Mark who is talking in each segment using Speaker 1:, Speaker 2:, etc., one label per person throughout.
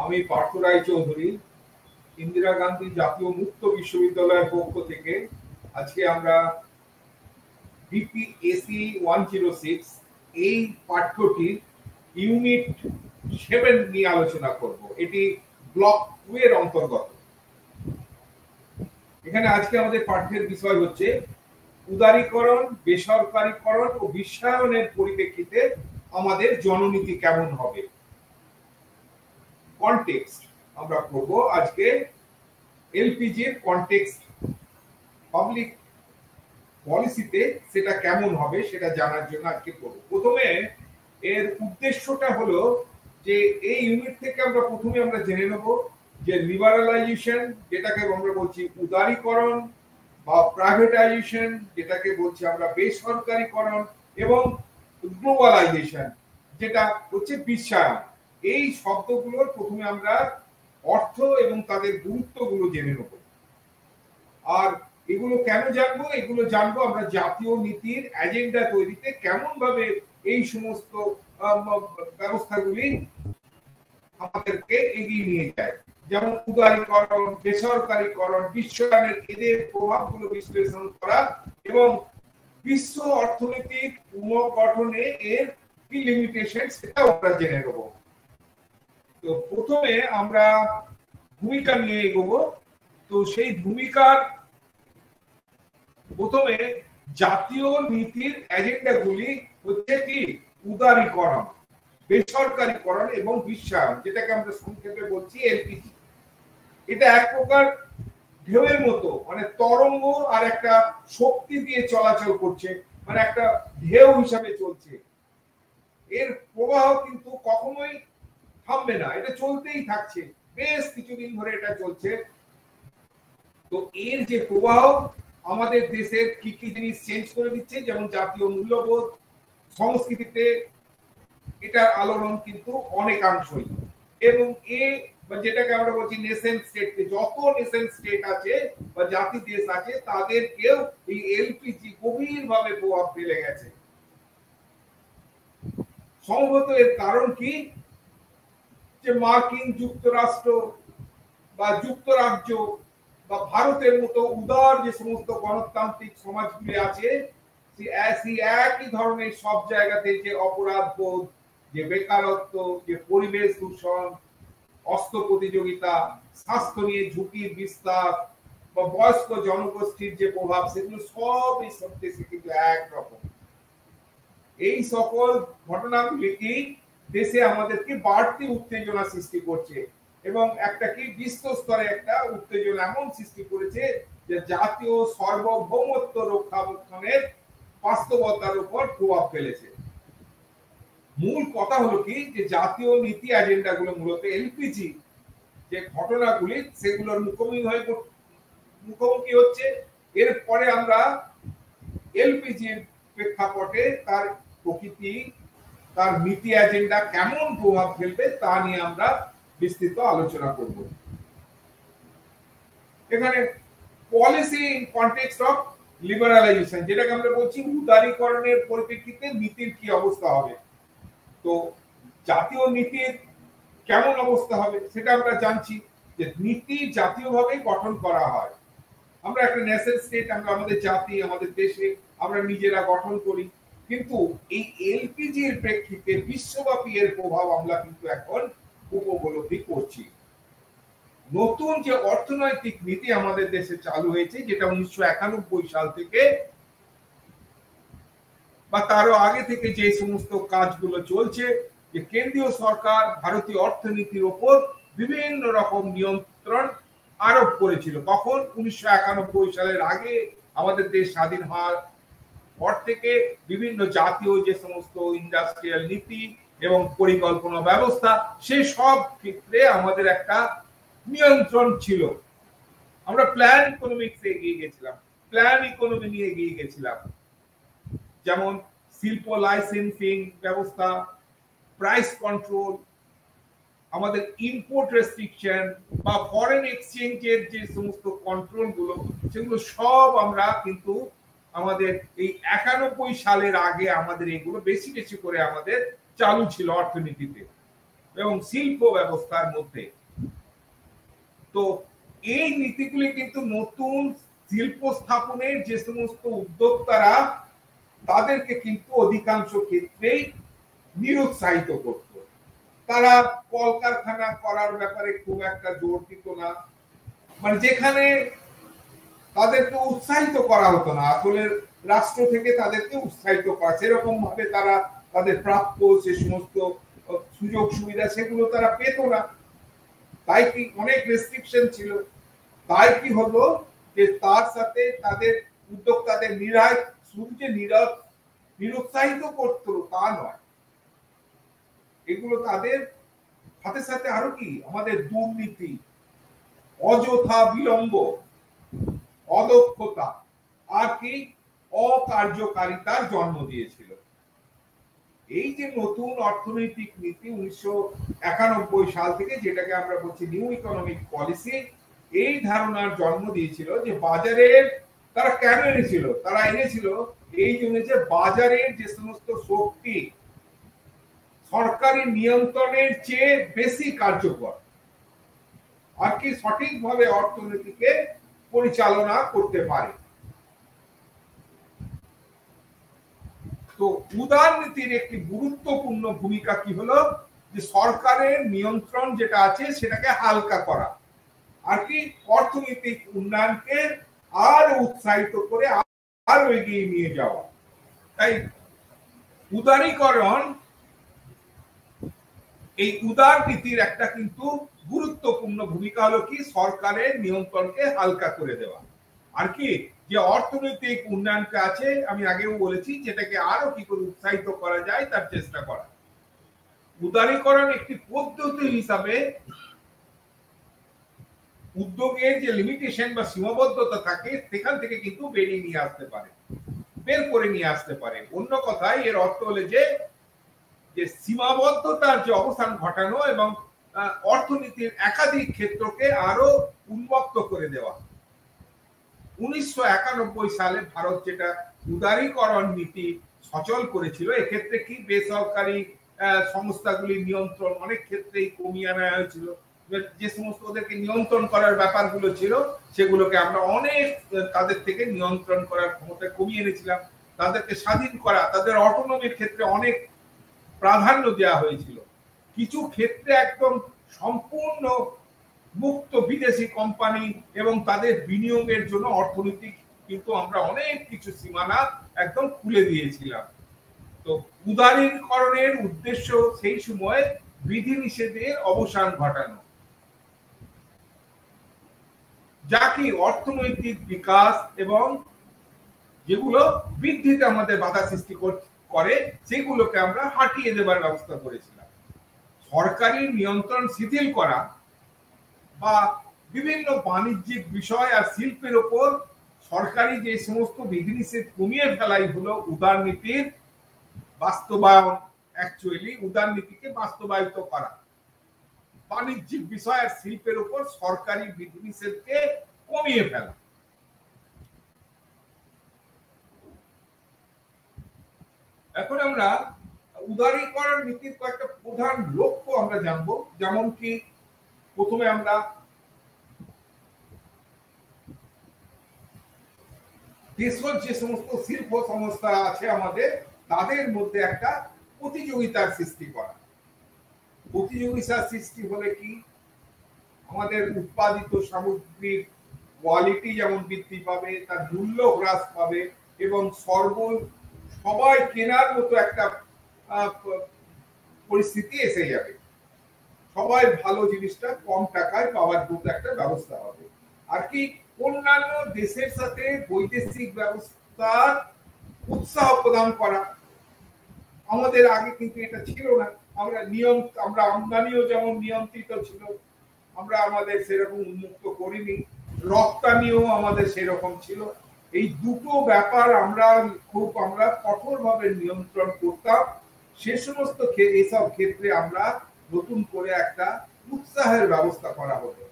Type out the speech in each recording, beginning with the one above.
Speaker 1: আমি পার্থ রায় চৌধুরী, ইন্দিরা গান্ধী জাতীয় মুক্ত বিশ্ববিদ্যালয়ের পক্ষ থেকে আজকে আমরা বিপিএসসি 106 এই পাঠ্যটির ইউনিট 7 নিয়ে আলোচনা করব। এটি ব্লক 2 এর অন্তর্গত। এখানে আজকে আমাদের পাঠ্যের বিষয় হচ্ছে উদারীকরণ, বেসরকারীকরণ ও বিশ্বায়নের পরিপ্রেক্ষিতে আমাদের জননীতি কেমন হবে। কনটেক্সট আমরা পড়ব আজকে, এলপিজির কনটেক্সট পাবলিক পলিসিতে সেটা কেমন হবে সেটা জানার জন্য আজকে পড়ব। প্রথমে এর উদ্দেশ্যটা হলো যে এই ইউনিট থেকে আমরা প্রথমে জেনে নেব যে লিবারালাইজেশন, যেটাকে আমরা বলছি উদারীকরণ, বা প্রাইভেটাইজেশন, যেটাকে বলছি আমরা বেসরকারীকরণ, এবং গ্লোবালাইজেশন, যেটা হচ্ছে বিশ্বায়ন। এই শব্দগুলোর প্রথমে আমরা অর্থ এবং তাদের গুরুত্বগুলো জেনে নেব। আর এগুলো কেন জানবো? এগুলো জানবো আমরা জাতীয় নীতির এজেন্ডা তৈরিতে কেমন ভাবে এই সমস্ত ব্যবস্থাগুলি আমাদেরকে এগিয়ে নিয়ে যায়। যেমন উদারীকরণ, বেসরকারীকরণ, বিশ্বায়নের এদের প্রভাবগুলো বিশ্লেষণ করা এবং বিশ্ব অর্থনৈতিক পুনর্গঠনে এর কি লিমিটেশন সেটাও আমরা জেনে নেব। তো প্রথমে আমরা ভূমিকা নিয়ে এগোবো। তো সেই ভূমিকার প্রথমে জাতীয় নীতির এজেন্ডাগুলি হচ্ছে কি উদারীকরণ, বেসরকারীকরণ এবং বিশ্বায়ন, যেটাকে আমরা সংক্ষেপে বলছি এলপিজি। এটা এক প্রকার ঢেউয়ের মতো, মানে তরঙ্গ আর একটা শক্তি দিয়ে চলাচল করছে, মানে একটা ঢেউ হিসাবে চলছে। এর প্রবাহ কিন্তু কখনোই থামবে না, এটা চলতেই থাকছে, বেশ কিছুদিন ধরে এটা চলছে। তো এর যে প্রবাহ আমাদের দেশের কি কি জিনিস চেঞ্জ করে দিচ্ছে, যেমন জাতীয় মূল্যবোধ, সংস্কৃতিতে এটার আলোড়ন কিন্তু অনেকাংশই। এবং যেটাকে আমরা বলছি নেশন স্টেট, যত নেশন স্টেট আছে বা জাতি দেশ আছে তাদেরকেও এই এলপিজি গভীরভাবে প্রভাব ফেলে গেছে। সম্ভবত এর কারণ কি, যে মার্কিন যুক্তরাষ্ট্র বা যুক্তরাজ্য বা ভারতের মতো উদার যে সমস্ত গণতান্ত্রিক সমাজগুলি আছে, একই ধরনের সব জায়গাতে যে অপরাধ বোধ, যে বেকারত্ব, যে পরিবেশ দূষণ, অস্ত্র প্রতিযোগিতা, স্বাস্থ্য নিয়ে ঝুঁকির বিস্তার বা বয়স্ক জনগোষ্ঠীর যে প্রভাব, সেগুলো সব এই সব দেশে কিন্তু একরকম। এই সকল ঘটনাগুলি কি দেশে আমাদেরকে বাড়তি উত্তেজনা সৃষ্টি করছে এবং একটা কি বিশ্ব স্তরে একটা উত্তেজনা এমন সৃষ্টি করেছে যে জাতীয় সার্বভৌমত্ব রক্ষাবেক্ষণের বাস্তবতার উপর প্রভাব ফেলেছে। মূল কথা হলো কি, যে জাতীয় নীতি এজেন্ডাগুলো মূলত এলপিজি যে ঘটনাগুলি সেগুলোর মুখোমুখি হচ্ছে। এরপরে আমরা এলপিজির প্রেক্ষাপটে তার প্রকৃতি, তার নীতি এজেন্ডা কেমন প্রভাব ফেলবে তা নিয়ে আমরা বিস্তৃত আলোচনা করব। এখানে policy in context of liberalisation, যেটাকে আমরা বলছি উদারীকরণের পরিপ্রেক্ষিতে নীতির কি অবস্থা হবে। তো জাতীয় নীতির কেমন অবস্থা হবে সেটা আমরা জানছি, যে নীতি জাতীয়ভাবে গঠন করা হয়। আমরা একটা নেশন স্টেট, আমরা আমাদের জাতি, আমাদের দেশে আমরা নিজেরা গঠন করি, কিন্তু এই এলপিজির প্রেক্ষিতে বিশ্বব্যাপী এর প্রভাব আমরা কিন্তু এখন উপলব্ধি করছি। নতুন যে অর্থনৈতিক নীতি আমাদের দেশে চালু হয়েছে, যেটা 1991 সাল থেকে বা তারও আগে থেকে যে সমস্ত কাজগুলো চলছে, যে কেন্দ্রীয় সরকার ভারতীয় অর্থনীতির উপর বিভিন্ন রকম নিয়ন্ত্রণ আরোপ করেছিল। কখন? 1991 সালের আগে আমাদের দেশ স্বাধীন হওয়ার পর থেকে বিভিন্ন জাতীয় যে সমস্ত ইন্ডাস্ট্রিয়াল নীতি এবং পরিকল্পনা ব্যবস্থা, সেই সব ক্ষেত্রে আমাদের একটা নিয়ন্ত্রণ ছিল। আমরা প্ল্যান ইকোনমিক্সে এগিয়ে গেছিলাম, প্ল্যান ইকোনমি নিয়ে এগিয়ে গেছিলাম। যেমন শিল্প লাইসেন্সিং ব্যবস্থা, প্রাইস কন্ট্রোল, আমাদের ইম্পোর্ট রেস্ট্রিকশন বা ফরেন এক্সচেঞ্জের যে সমস্ত কন্ট্রোল গুলো, সেগুলো সব আমরা কিন্তু আমাদের এই 91 সালের আগে আমাদের এগুলো বেশি বেশি করে আমাদের চালু ছিল অর্থনীতিতে এবং শিল্প ব্যবস্থার মধ্যে। তো এই নীতিগুলি কিন্তু নতুন শিল্প স্থাপনের যে সমস্ত উদ্যোক্তারা তাদেরকে কিন্তু অধিকাংশ ক্ষেত্রেই নিরুৎসাহিত করত। তারা কলকারখানা করার ব্যাপারে খুব একটা জোর দিত না, মানে যেখানে তাদেরকে উৎসাহিত করা হতো না, আসলে রাষ্ট্র থেকে তাদেরকে উৎসাহিত করা, সেরকম ভাবে তারা তাদের প্রাপ্য যে সমস্ত সুযোগ সুবিধা সেগুলো তারা পেত না, তাই কি অনেক রেস্ট্রিকশন ছিল। তাই কি হলো যে তার সাথে তাদের উদ্যোক্তাদের শুধু যে নিরুৎসাহিত করতো তা নয়, এগুলো তাদের সাথে সাথে আরো কি আমাদের দুর্নীতি, অযথা বিলম্ব, অদক্ষতা আর কি অকার্যকারিতার জন্ম দিয়েছিল। এই যে নতুন অর্থনৈতিক নীতি 1991 সাল থেকে, যেটাকে আমরা বলছি নিউ ইকোনমিক পলিসি, এই ধারণার জন্ম দিয়েছিল যে বাজারের, তারা কেন এনেছিল, তারা এনেছিল এই জন্য যে বাজারের যে সমস্ত শক্তি সরকারি নিয়ন্ত্রণের চেয়ে বেশি কার্যকর আর কি সঠিকভাবে অর্থনীতিকে পরিচালনা করতে পারে। তো উদারনীতির একটি গুরুত্বপূর্ণ ভূমিকা কি হলো, যে সরকারের নিয়ন্ত্রণ যেটা আছে সেটাকে হালকা করা আর কি অর্থনৈতিক উন্নয়নকে আরো উৎসাহিত করে আরো এগিয়ে নিয়ে যাওয়া। তাই উদারীকরণ, এই উদারনীতির একটা কিন্তু গুরুত্বপূর্ণ ভূমিকা হলো কি সরকারের নিয়ন্ত্রণকে হালকা করে দেওয়া আর কি যে অর্থনৈতিক উন্নয়নকে আছে, আমি আগেও বলেছি, যেটাকে আরো কি করে উৎসাহিত করা যায় তার চেষ্টা করা। উদারীকরণ একটি পদ্ধতি হিসাবে উদ্যোগের যে লিমিটেশন বা সীমাবদ্ধতা থাকে সেখান থেকে কিন্তু বের করে নিয়ে আসতে পারে। অন্য কথায় এর অর্থ হলো যে সীমাবদ্ধতার যে অবসান ঘটানো এবং অর্থনীতির একাধিক ক্ষেত্রকে আরো উন্মুক্ত করে দেওয়া। 1991 সালে ভারত যেটা উদারীকরণ নীতি সচল করেছিল, এক্ষেত্রে কি বেসরকারি সংস্থাগুলির নিয়ন্ত্রণ অনেক ক্ষেত্রেই কমিয়ে আনা হয়েছিল। যে সমস্ত ওদেরকে নিয়ন্ত্রণ করার ব্যাপারগুলো ছিল সেগুলোকে আমরা অনেক তাদের থেকে নিয়ন্ত্রণ করার ক্ষমতা কমিয়ে এনেছিলাম, তাদেরকে স্বাধীন করা, তাদের অটোনমির ক্ষেত্রে অনেক প্রাধান্য দেওয়া হয়েছিল। কিছু ক্ষেত্রে একদম সম্পূর্ণ মুক্ত বিদেশি কোম্পানি এবং তাদের বিনিয়োগের জন্য অর্থনৈতিক কিন্তু আমরা অনেক কিছু সীমানা একদম খুলে দিয়েছিলাম। তো উদারীকরণের উদ্দেশ্য সেই সময় বিধিনিষেধের অবসান ঘটানো, যা কি অর্থনৈতিক বিকাশ এবং যেগুলো বৃদ্ধিতে আমাদের বাধা সৃষ্টি করে সেগুলোকে আমরা হাঁটিয়ে দেবার ব্যবস্থা করেছিলাম। সরকারি নিয়ন্ত্রণ শিথিল করা বা বিভিন্ন বাণিজ্যিক বিষয় আর শিল্পের উপর সরকারি যে সমস্ত বিধিনিষেধ কমিয়ে ফেলাই হলো উদারনীতির বাস্তবায়ন। অ্যাকচুয়ালি উদারনীতিকে বাস্তবায়িত করা, বাণিজ্যিক বিষয় আর শিল্পের উপর সরকারি বিধিনিষেধকে কমিয়ে ফেলা। এখন আমরা উদারীকরণ নীতির কয়েকটা প্রধান লক্ষ্য আমরা জানবো। যেমন কি প্রথমে আমরা দেশের যে সমস্ত শিল্প সংস্থা আছে আমাদের, তাদের মধ্যে একটা প্রতিযোগিতার সৃষ্টি করা। প্রতিযোগিতার সৃষ্টি হলে কি আমাদের উৎপাদিত সামগ্রীর কোয়ালিটি যেমন বৃদ্ধি পাবে, তার মূল্য হ্রাস পাবে এবং সবাই কেনার মতো একটা পরিস্থিতি এসে যাবে। সবাই ভালো জিনিসটা কম টাকায় পাওয়ার মতো একটা ব্যবস্থা হবে। আর কি অন্যান্য দেশের সাথে বৈদেশিক ব্যবস্থার উৎসাহ প্রদান করা। আমাদের আগে কিন্তু এটা ছিল না। আমরা আমদানিও যেমন নিয়ন্ত্রিত ছিল, আমরা আমাদের সেরকম উন্মুক্ত করিনি, রপ্তানিও আমাদের সেরকম ছিল। এই দুটো ব্যাপার আমরা কঠোরভাবে নিয়ন্ত্রণ করতাম। সে সমস্ত এইসব ক্ষেত্রে আমরা নতুন করে একটা উৎসাহের ব্যবস্থা করা হতো।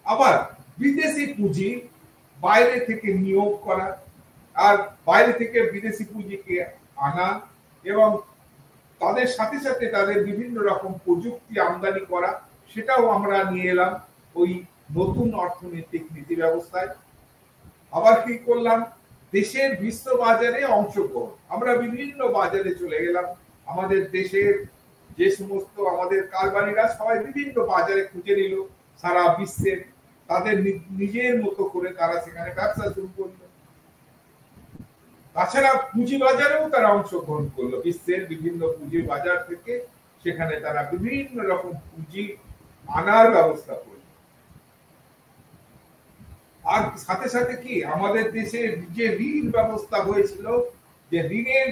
Speaker 1: আবার বিদেশি পুঁজি বাইরে থেকে নিয়োগ করা আর বাইরে থেকে বিদেশি পুঁজিকে আনা এবং তাদের সাথে সাথে তাদের বিভিন্ন রকম প্রযুক্তি আমদানি করা, সেটাও আমরা নিয়ে এলাম ওই নতুন অর্থনৈতিক নীতি ব্যবস্থায়। আবার কি করলাম, দেশের বিশ্ব বাজারে অংশগ্রহণ, আমরা বিভিন্ন বাজারে চলে গেলাম। আমাদের দেশের যে সমস্ত আমাদের কারবারিরা সবাই বিভিন্ন বাজারে খুঁজে নিল সারা বিশ্বের, তাদের নিজের মতো করে তারা সেখানে ব্যবসা শুরু করলো। তাছাড়া পুঁজি বাজারেও তারা অংশগ্রহণ করলো, বিশ্বের বিভিন্ন পুঁজি বাজার থেকে সেখানে তারা বিভিন্ন রকম পুঁজি আনার ব্যবস্থা করলো। আর সাথে সাথে কি আমাদের দেশে যে ঋণ ব্যবস্থা হয়েছিল, যে ঋণের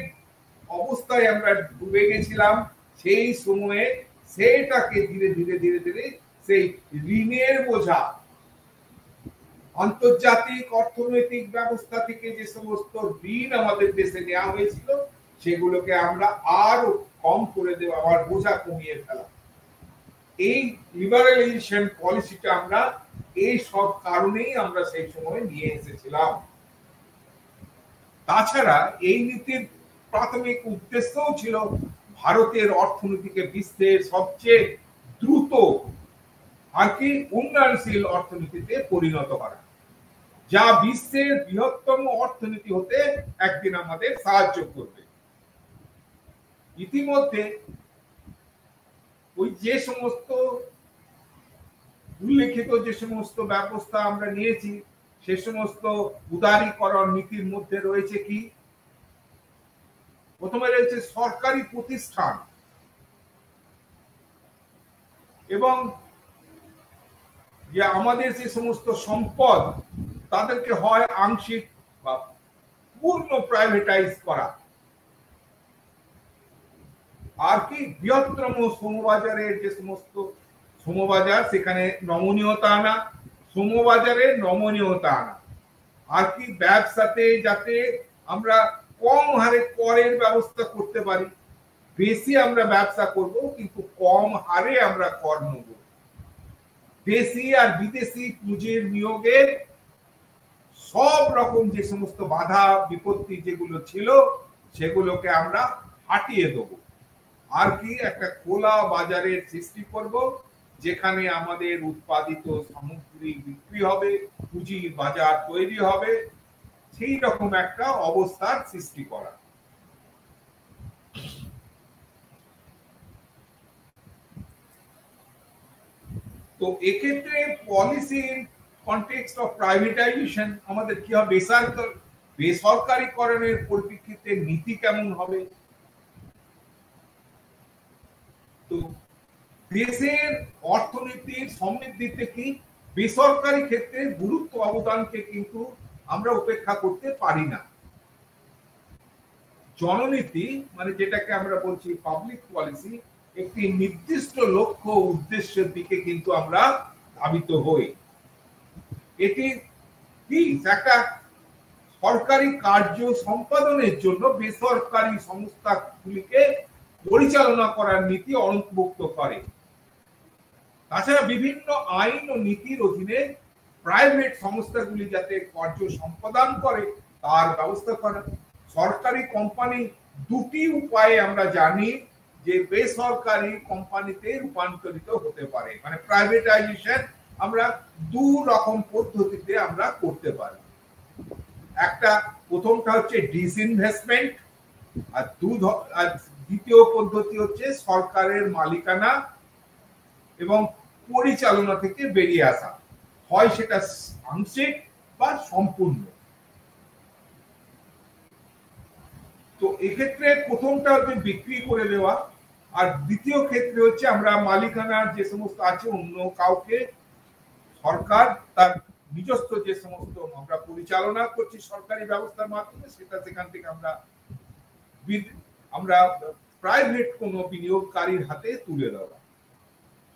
Speaker 1: অবস্থায় আমরা ডুবে গেছিলাম, সেই সময়ে সেটাকে ধীরে ধীরে ধীরে ধীরে সেই ঋণের বোঝা আন্তর্জাতিক অর্থনৈতিক ব্যবস্থা থেকে যে সমস্ত ঋণ আমাদের দেশে নেওয়া হয়েছিল সেগুলোকে আমরা আরো কম করে দেওয়া, আমার বোঝা কমিয়ে ফেলা। এই লিবারালাইজেশন পলিসিটা আমরা এই সব কারণেই আমরা সেই সময় নিয়ে এসেছিলাম। তাছাড়া এই নীতির প্রাথমিক উদ্দেশ্যও ছিল ভারতের অর্থনীতিকে বিশ্বের সবচেয়ে দ্রুত আর কি উন্নয়নশীল অর্থনীতিতে পরিণত করা, যা বিশ্বের বৃহত্তম অর্থনীতি হতে একদিন আমাদের সাহায্য করবে। ইতিমধ্যে ওই যে সমস্ত উল্লেখিত যে সমস্ত ব্যবস্থা আমরা নিয়েছি সে সমস্ত উদারীকরণ নীতির মধ্যে রয়েছে কি, প্রথমে রয়েছে সরকারি প্রতিষ্ঠান এবং যে আমাদের যে সমস্ত সম্পদ তাদেরকে হয় আংশিক বা পূর্ণ প্রাইভেটাইজ করা। আর কি বৃহত্তম শ্রমবাজারের যে সমস্ত শ্রমবাজার সেখানে নমনীয়তা আনা, শ্রমবাজারের নমনীয়তা আনা। আর কি ব্যবসাতে যাতে আমরা কম হারে করের ব্যবস্থা করতে পারি, বেশি আমরা ব্যবসা করব কিন্তু কম হারে আমরা কর নেব। দেশি আর বিদেশি পুঁজির নিয়োগের সব রকম যে সমস্ত বাধা বিপত্তি যেগুলো ছিল সেগুলোকে আমরা হাটিয়ে দেবো। আর কি একটা খোলা বাজারের সৃষ্টি করব, যেখানে আমাদের উৎপাদিত সামগ্রী বিক্রি হবে, পুঁজির বাজার তৈরি হবে, সেই রকম একটা অবস্থার সৃষ্টি করা। তো এক্ষেত্রে পলিসির কনটেক্সট অফ প্রাইভেটাইজেশন আমাদের কি হবে, বেসরকারীকরণের পরিপ্রেক্ষিতে নীতি কেমন হবে। তো দেশের অর্থনীতির সমৃদ্ধিতে কি বেসরকারি ক্ষেত্রে গুরুত্ব অবদানকে কিন্তু আমরা উপেক্ষা করতে পারি না। জননীতি মানে যেটাকে আমরা বলছি পাবলিক পলিসি, একটি নির্দিষ্ট লক্ষ্য উদ্দেশ্যের দিকে কিন্তু আমরা ধাবিত হই। এটি কি একটা সরকারি কার্য সম্পাদনের জন্য বেসরকারি সংস্থাগুলিকে পরিচালনা করার নীতি অন্তর্ভুক্ত করে। তাছাড়া বিভিন্ন আইন ও নীতির অধীনে প্রাইভেট সংস্থাগুলি যাতে কার্য সম্পাদন করে তার ব্যবস্থা করা। সরকারি কোম্পানি দুটি উপায়ে আমরা জানি যে বেসরকারি কোম্পানিতে রূপান্তরিত হতে পারে, মানে প্রাইভেটাইজেশন আমরা দু রকম পদ্ধতিতে আমরা করতে পারি। একটা প্রথমটা হচ্ছে ডিসইনভেস্টমেন্ট, আর দ্বিতীয় পদ্ধতি হচ্ছে সরকারের মালিকানা এবং পরিচালনা থেকে বেরিয়ে আসা, হয় সেটা আংশিক বা সম্পূর্ণ। তো এক্ষেত্রে প্রথমটা হচ্ছে বিক্রি করে দেওয়া, আর দ্বিতীয় ক্ষেত্রে হচ্ছে আমরা মালিকানার যে সমস্ত আছে অন্য কাউকে, সরকার তার নিজস্ব যে সমস্ত আমরা পরিচালনা করছি সরকারি ব্যবস্থার মাধ্যমে সেটা সেখান থেকে আমরা প্রাইভেট কোনো বিনিয়োগকারীর হাতে তুলে দেওয়া,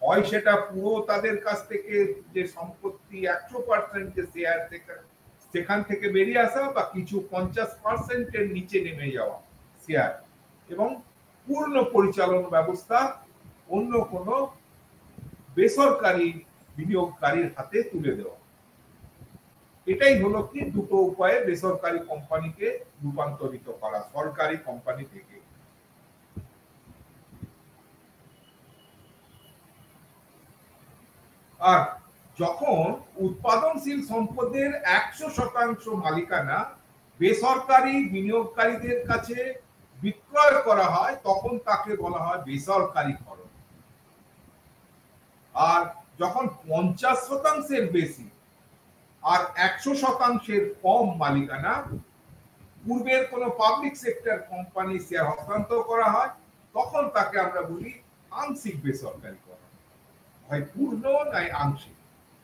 Speaker 1: হয় সেটা পুরো তাদের কাছ থেকে যে সম্পত্তি 100% যে শেয়ার সেখান থেকে বেরিয়ে আসা, বা কিছু 50%-এর নিচে নেমে যাওয়া শেয়ার এবং পূর্ণ পরিচালনা ব্যবস্থা অন্য কোনো বেসরকারি বিনিয়োগকারীর হাতে তুলে দেওয়া। এটাই হলো কি দুটো উপায়ে বেসরকারি কোম্পানিকে রূপান্তরিত করা সরকারি কোম্পানি থেকে। আর যখন উৎপাদনশীল সম্পদের 100% মালিকানা বেসরকারি বিনিয়োগকারীদের কাছে বিক্রয় করা হয় তখন তাকে বলা হয় বেসরকারীকরণ। আর যখন 50% বেশি আর 100% কম মালিকানা পূর্বের কোনো পাবলিক সেক্টর কোম্পানি শেয়ার হস্তান্তর করা হয় তখন তাকে আমরা বলি আংশিক বেসরকারীকরণ, হয় পূর্ণ নয় আংশিক।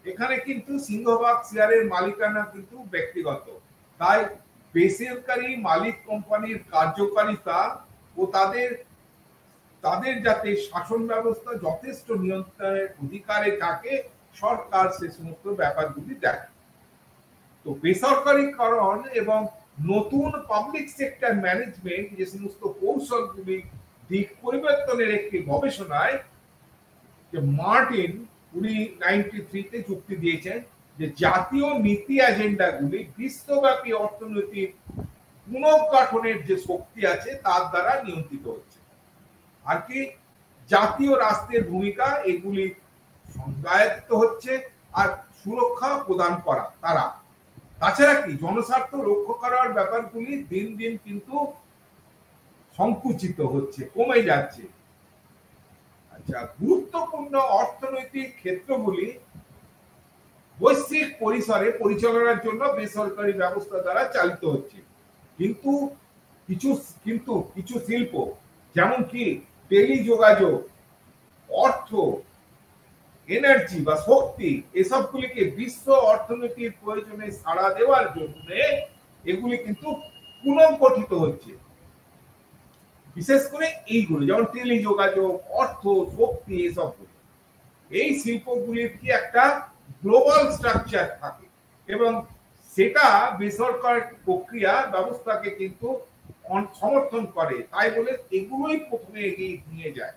Speaker 1: এখানে কিন্তু সিংহভাগ শেয়ারের মালিকানা কিন্তু ব্যক্তিগত, তাই বেসরকারি মালিক কোম্পানির কার্যকারিতা ও তাদের যাতে শাসন ব্যবস্থা যথেষ্ট নিয়ন্ত্রণের অধিকারে থাকে সরকার সে সমস্ত ব্যাপারগুলি দেখে। তো বেসরকারীকরণ এবং নতুন পাবলিক সেক্টর ম্যানেজমেন্ট যে সমস্ত কৌশলগুলি দিক পরিবর্তনের একটি গবেষণায় যে মার্টিন উনি 93-তে যুক্তি দিয়েছেন যে জাতীয় নীতি এজেন্ডাগুলি বিশ্বব্যাপী অর্থনৈতিক পুনর্গঠনের যে শক্তি আছে তার দ্বারা নিয়ন্ত্রিত হচ্ছে। আর কি জাতীয় রাষ্ট্রের ভূমিকা এগুলি সংজ্ঞায়িত হচ্ছে আর সুরক্ষা প্রদান করা তারা। তাছাড়া কি জনস্বার্থ রক্ষা করার ব্যাপারগুলি দিন দিন কিন্তু সংকুচিত হচ্ছে, কমে যাচ্ছে। আচ্ছা, গুরুত্বপূর্ণ অর্থনৈতিক ক্ষেত্রগুলি বৈশ্বিক পরিসরে পরিচালনার জন্য বেসরকারি ব্যবস্থা দ্বারা চালিত হচ্ছে, কিন্তু কিছু শিল্প যেমন কি টেলিযোগাযোগ, অর্থ, এনার্জি বা শক্তি এসবগুলিকে বিশ্ব অর্থনীতির প্রয়োজনে সাড়া দেওয়ার জন্য এগুলি কিন্তু পুনর্গঠিত হচ্ছে। বিশেষ করে এইগুলো যেমন টেলিযোগাযোগ, অর্থ, শক্তি এসবগুলি, এই শিল্পগুলির কি একটা গ্লোবাল স্ট্রাকচার থাকে এবং সেটা বেসরকারি প্রক্রিয়া ব্যবস্থাকে কিন্তু সমর্থন করে, তাই বলে এগুলোই প্রথমে এগিয়ে নিয়ে যায়।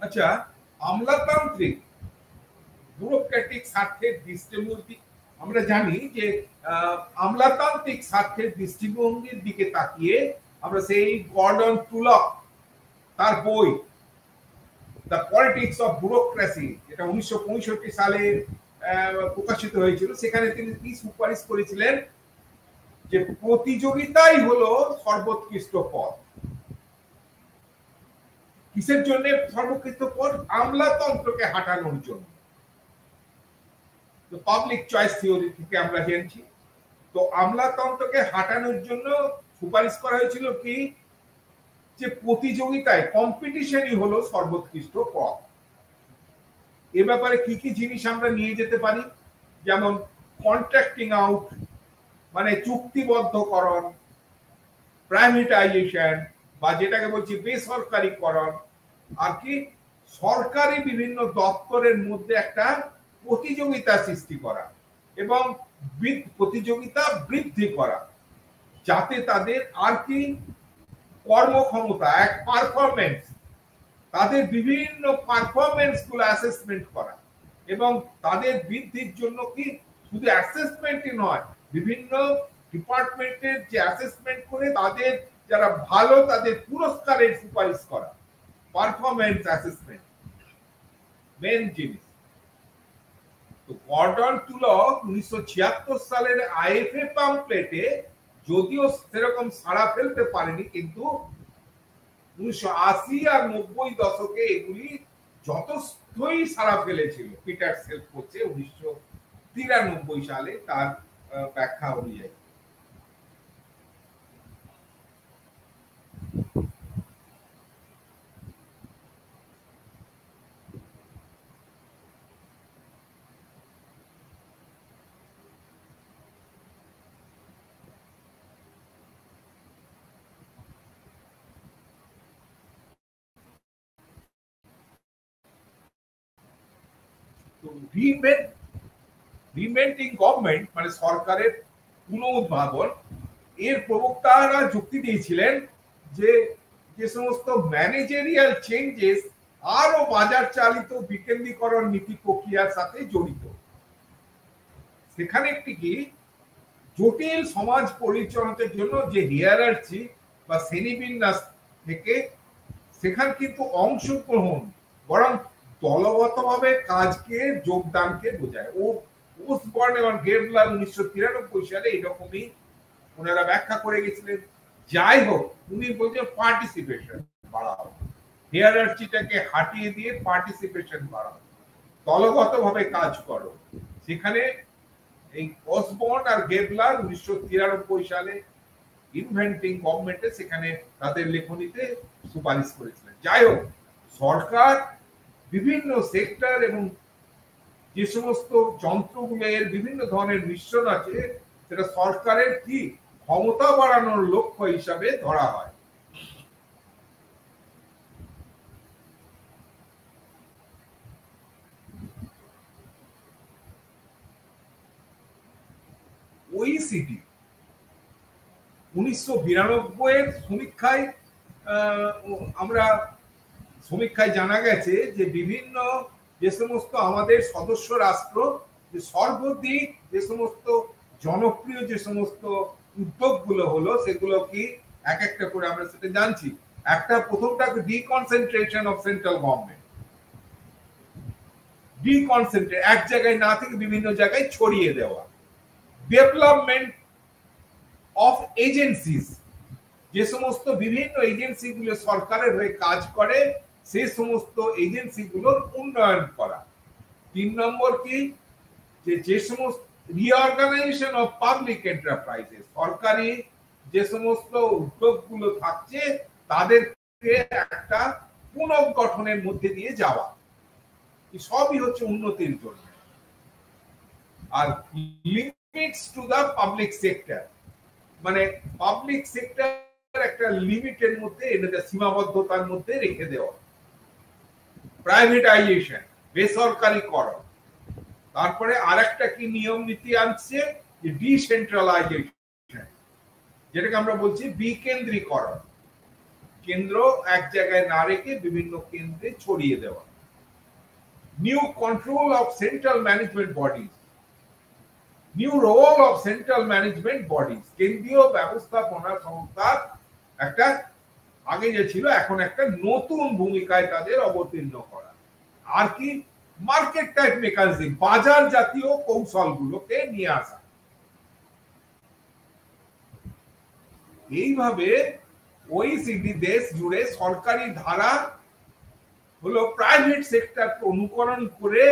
Speaker 1: আচ্ছা, আমলাতান্ত্রিক ব্যুরোক্রেটিক স্বার্থের দৃষ্টিভঙ্গি আমরা জানি যে আমলাতান্ত্রিক স্বার্থের দৃষ্টিভঙ্গির দিকে তাকিয়ে আমরা সেই গর্ডন টুলক তার বই দ্য পলিটিক্স অফ ব্যুরোক্রেসি, যেটা 1965 সালে প্রকাশিত হয়েছিল, সেখানে তিনি কি সুপারিশ করেছিলেন যে প্রতিযোগিতাই হলো সর্বোৎকৃষ্ট পথ। কিসের জন্য সর্বোৎকৃষ্ট পথ? আমলাতন্ত্রকে হাঁটানোর জন্য। তো পাবলিক চয়েস থিওরি থেকে আমরা জেনেছি, তো আমলাতন্ত্রকে হাঁটানোর জন্য সুপারিশ করা হয়েছিল কি যে প্রতিযোগিতায় কম্পিটিশনই হলো সর্বোৎকৃষ্ট পথ। এ ব্যাপারে কি কি জিনিস আমরা নিয়ে যেতে পারি, যেমন কন্ট্রাক্টিং আউট মানে চুক্তিবদ্ধকরণ, প্রাইভেটাইজেশন বা যেটাকে বলছি বেসরকারীকরণ, আর কি সরকারি বিভিন্ন দপ্তরের মধ্যে একটা প্রতিযোগিতা সৃষ্টি করা এবং প্রতিযোগিতা বৃদ্ধি করা যাতে তাদের আর কি কর্মক্ষমতা, এক পারফরমেন্স, তাদের বিভিন্ন পারফরমেন্স গুলো অ্যাসেসমেন্ট করা এবং তাদের বৃদ্ধির জন্য কি শুধু অ্যাসেসমেন্টই নয়, বিভিন্ন ডিপার্টমেন্টের যে অ্যাসেসমেন্ট করে তাদের যারা ভালো তাদের পুরস্কারের সুপারিশ করা, পারফরমেন্স অ্যাসেসমেন্ট মেন জিনিস। তো গর্ডন টুলক 1976 সালের আইএফএ পাম্পলেটে যদিও সেরকম সাড়া ফেলতে পারেনি, কিন্তু 1980 আর 90 দশকে এগুলি যথেষ্টই সাড়া ফেলেছিল। পিটার সেলফ করছে 1993 সালে তার ব্যাখ্যা অনুযায়ী। রিইনভেন্টিং গভর্নমেন্ট মানে সরকারের পুনরুদ্ভাবন, এর প্রবক্তারা যুক্তি দিয়েছিলেন যে যে সমস্ত ম্যানেজেরিয়াল চেঞ্জেস আরো বাজার চালিত বিকেন্দ্রীকরণ নীতি প্রক্রিয়ার সাথে জড়িত। সেখানে একটি কি জটিল সমাজ পরিচালনার জন্য যে হিয়ারার্চি বা শ্রেণীবিন্যাস থেকে সেখানে কিন্তু অংশগ্রহণ বরং দলগতভাবে কাজকে যোগদানকে বোঝায়। ও ওসবর্ন এবং গেবলার 1993 সালে এরকমই ওনারা ব্যাখ্যা করে গেছিলেন। যাই হোক, উনি বলছেন পার্টিসিপেশন বাড়াও, হিয়ারার্চিটাকে হাটিয়ে দিয়ে পার্টিসিপেশন বাড়াও, দলগতভাবে কাজ করো। সেখানে এই ওসবর্ন আর গেবলার 1993 সালে ইনভেন্টিং গভর্নমেন্টে সেখানে তাদের লেখনীতে সুপারিশ করেছিলেন। যাই হোক, সরকার বিভিন্ন সেক্টর এবং যে সমস্ত যন্ত্রগুলোর বিভিন্ন ধরনের মিশ্রণ আছে সেটা সরকারের কি ক্ষমতা বাড়ানোর লক্ষ্য হিসাবে ধরা হয়। ওইসিডি 1992 এর সমীক্ষায় জানা গেছে যে বিভিন্ন যে সমস্ত আমাদের সদস্য রাষ্ট্র যে সর্বাধিক যে সমস্ত জনপ্রিয় যে সমস্ত উদ্যোগগুলো হলো সেগুলো কি এক একটা করে আমরা সেটা জানছি। একটা প্রথমটা ডিকনসেন্ট্রেশন অফ সেন্ট্রাল গভর্নমেন্ট, ডিকনসেন্ট্রেট এক জায়গায় না থেকে বিভিন্ন জায়গায় ছড়িয়ে দেওয়া। ডেভেলপমেন্ট অফ এজেন্সিস, যে সমস্ত বিভিন্ন এজেন্সিগুলো সরকারের হয়ে কাজ করে সেই সমস্ত এজেন্সিগুলোর উন্নয়ন করা। 3 নম্বর কি যে সমস্ত রিঅর্গানাইজেশন অফ পাবলিক এন্টারপ্রাইজেস, সরকারি যে সমস্ত উদ্যোগগুলো থাকছে তাদেরকে একটা পুনর্গঠনের মধ্যে দিয়ে যাওয়া, সবই হচ্ছে উন্নতির জন্য। আর limits to the public sector, মানে পাবলিক সেক্টর একটা লিমিটের মধ্যে এটা সীমাবদ্ধতার মধ্যে রেখে দেওয়া। প্রাইভেটাইজেশন, বেসরকারীকরণ। তারপরে আরেকটা কি নিয়ম নীতি আনছে যে ডিসেন্ট্রালাইজেশন, যেটাকে আমরা বলছি বিকেন্দ্রীকরণ, কেন্দ্র এক জায়গায় না রেখে বিভিন্ন কেন্দ্রে ছড়িয়ে দেওয়া। New control of central management bodies, new role of central management bodies, কেন্দ্রীয় ব্যবস্থাপনা সংস্থার একটা আগে যে ছিল এখন একটা নতুন ভূমিকায় তাদের অবতীর্ণ করা। আর কি মার্কেট টাইপ মেকানিজম, বাজার জাতীয় কৌশলগুলোকে নিয়ে আসা। এইভাবে ওইসিডি দেশ জুড়ে সরকারি ধারা হলো প্রাইভেট সেক্টরকে অনুকরণ করে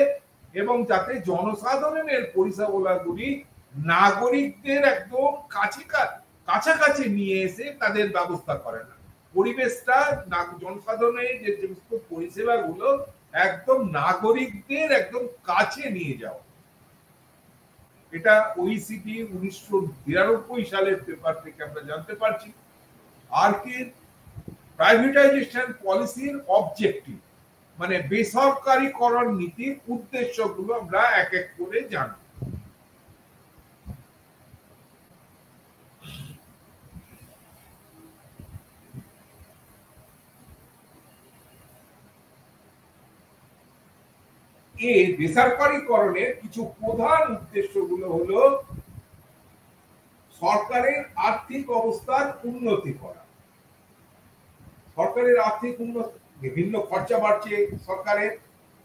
Speaker 1: এবং যাতে জনসাধারণের পরিষেবাগুলি নাগরিকদের একদম কাছাকাছি নিয়ে এসে তাদের ব্যবস্থা করে না। পরিবেশটা জনসাধারণের যে সমস্ত পরিষেবাগুলো একদম নাগরিকদের একদম কাছে নিয়ে যাও। এটা ওইসিডি 1992 সালের পেপার থেকে আমরা জানতে পারছি। আর কি প্রাইভেটাইজেশন পলিসির অবজেক্টিভ, মানে বেসরকারীকরণ নীতির উদ্দেশ্যগুলো আমরা এক এক করে জানব। এই বেসরকারীকরণের কিছু প্রধান উদ্দেশ্যগুলো হলো সরকারের আর্থিক অবস্থার উন্নতি করা। সরকারের আর্থিক উন্নতি, বিভিন্ন খরচা বাড়ছে সরকারের,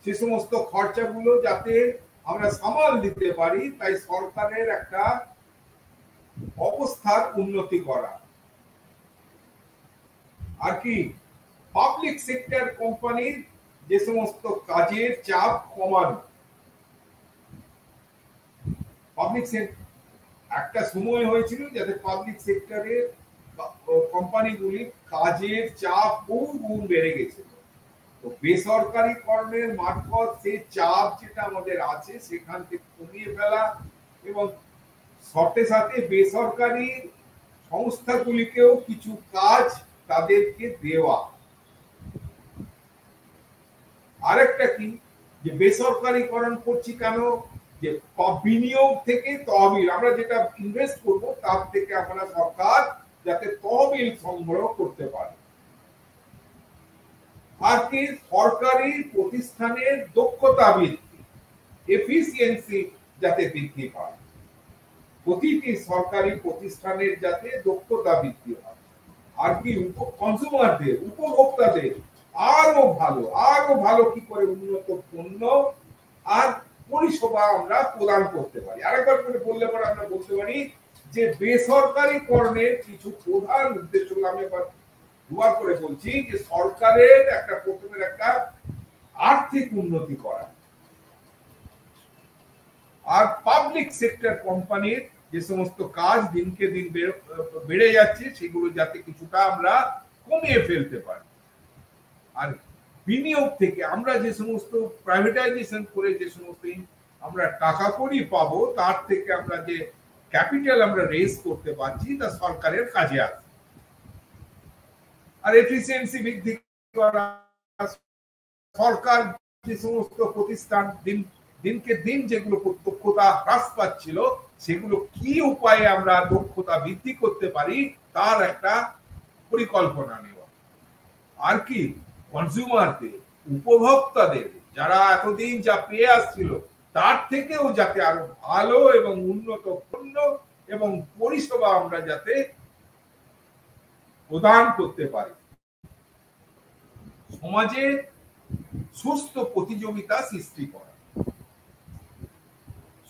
Speaker 1: সে সমস্ত খরচাগুলো যাতে আমরা সামাল দিতে পারি তাই সরকারের একটা অবস্থার উন্নতি করা। আর কি পাবলিক সেক্টর কোম্পানির যে সমস্ত কাজের চাপ কমানো। পাবলিক সেক্টর একটা সময় হয়েছিল যাতে পাবলিক সেক্টরের কোম্পানিগুলি কাজের চাপ বহু গুণ বেড়ে গেছিল, তো বেসরকারীকরণের মারফত সেই চাপ যেটা আমাদের আছে সেখান থেকে কমিয়ে ফেলা এবং সাথে সাথে বেসরকারি সংস্থাগুলিকেও কিছু কাজ তাদেরকে দেওয়া। আরেকটা কি যে বেসরকারীকরণ করছি কেন, যে বিনিয়োগ থেকে তহবিল, আমরা যেটা ইনভেস্ট করব তার থেকে আমরা সরকার যাতে তহবিল সংগ্রহ করতে পারে। আর কি সরকারি প্রতিষ্ঠানের দক্ষতা বৃদ্ধি, এফিসিয়েন্সি যাতে বৃদ্ধি পায়, প্রতিটি সরকারি প্রতিষ্ঠানের যাতে দক্ষতা বৃদ্ধি হয়। আর কি কনজিউমারদের, উপভোক্তাদের আরো ভালো কি করে উন্নত পণ্য আর পরিষেবা আমরা প্রদান করতে পারি। আরেকবার করে বললে পরে আমরা বলতে পারি যে বেসরকারীকরণের কিছু প্রধান উদ্দেশ্য, আমি এবার দুবার করে বলছি, যে সরকারের একটা প্রথমের একটা আর্থিক উন্নতি করা, আর পাবলিক সেক্টর কোম্পানির যে সমস্ত কাজ দিনকে দিন বেড়ে যাচ্ছে সেগুলো যাতে কিছুটা আমরা কমিয়ে ফেলতে পারি। আর বিনিয়োগ থেকে আমরা যে সমস্ত প্রাইভেটাইজেশন করে যে সমস্ত আমরা টাকা কড়ি পাবো, তার থেকে আমরা যে ক্যাপিটাল আমরা রেজ করতে পারছি তা সরকারের কাজে আসে। আর এফিসিয়েন্সি বৃদ্ধি করা, সরকার যে সমস্ত প্রতিষ্ঠান দিনকে দিন যেগুলো দক্ষতা হ্রাস পাচ্ছিল সেগুলো কি উপায়ে আমরা দক্ষতা বৃদ্ধি করতে পারি তার একটা পরিকল্পনা নেওয়া। আর কি কনজিউমারদের, উপভোক্তাদের যারা এতদিন যা পেয়ে আসছিল তার থেকেও যাতে আরো ভালো এবং উন্নত পণ্য এবং পরিষেবা আমরা যাতে প্রদান করতে পারি। সমাজে সুস্থ প্রতিযোগিতা সৃষ্টি করা,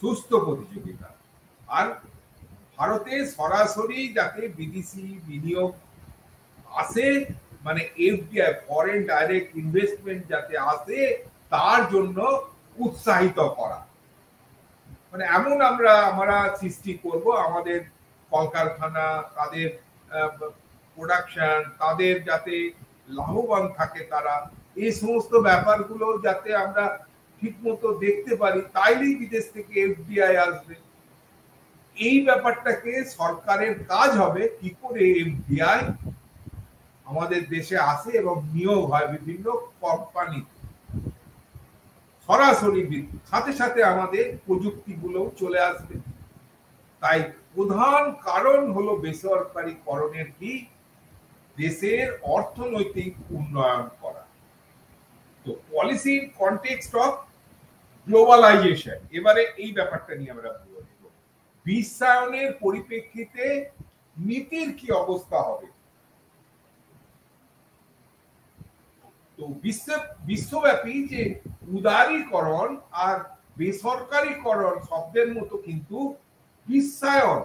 Speaker 1: সুস্থ প্রতিযোগিতা, আর ভারতে সরাসরি যাতে বিদেশি বিনিয়োগ আসে, মানে এফডিআই ফরেন ডাইরেক্ট ইনভেস্টমেন্ট যাতে আসে তার জন্য উৎসাহিত করা। মানে এমন আমরা সৃষ্টি করব, আমাদের কলকারখানা, তাদের প্রোডাকশন, তাদের যাতে লাভবান থাকে তারা, এই সমস্ত ব্যাপারগুলো যাতে আমরা ঠিক মতো দেখতে পারি, তাইলেই বিদেশ থেকে এফডিআই আসবে। এই ব্যাপারটাকে সরকারের কাজ হবে কি করে এফডিআই আমাদের দেশে আসে এবং নিয়োগ হয় বিভিন্ন কোম্পানিতে সরাসরি, সাথে সাথে আমাদের প্রযুক্তিগুলো চলে আসবে। তাই প্রধান কারণ হলো বেসরকারীকরণের কি দেশের অর্থনৈতিক উন্নয়ন করা। তো পলিসি কনটেক্সট অফ গ্লোবালাইজেশন, এবারে এই ব্যাপারটা নিয়ে আমরা বলবো। বিশ্বায়নের পরিপ্রেক্ষিতে নীতির কি অবস্থা হবে। তো বিশ্বব্যাপী যে উদারীকরণ আর বেসরকারীকরণ শব্দের মতো কিন্তু বিশ্বায়ন,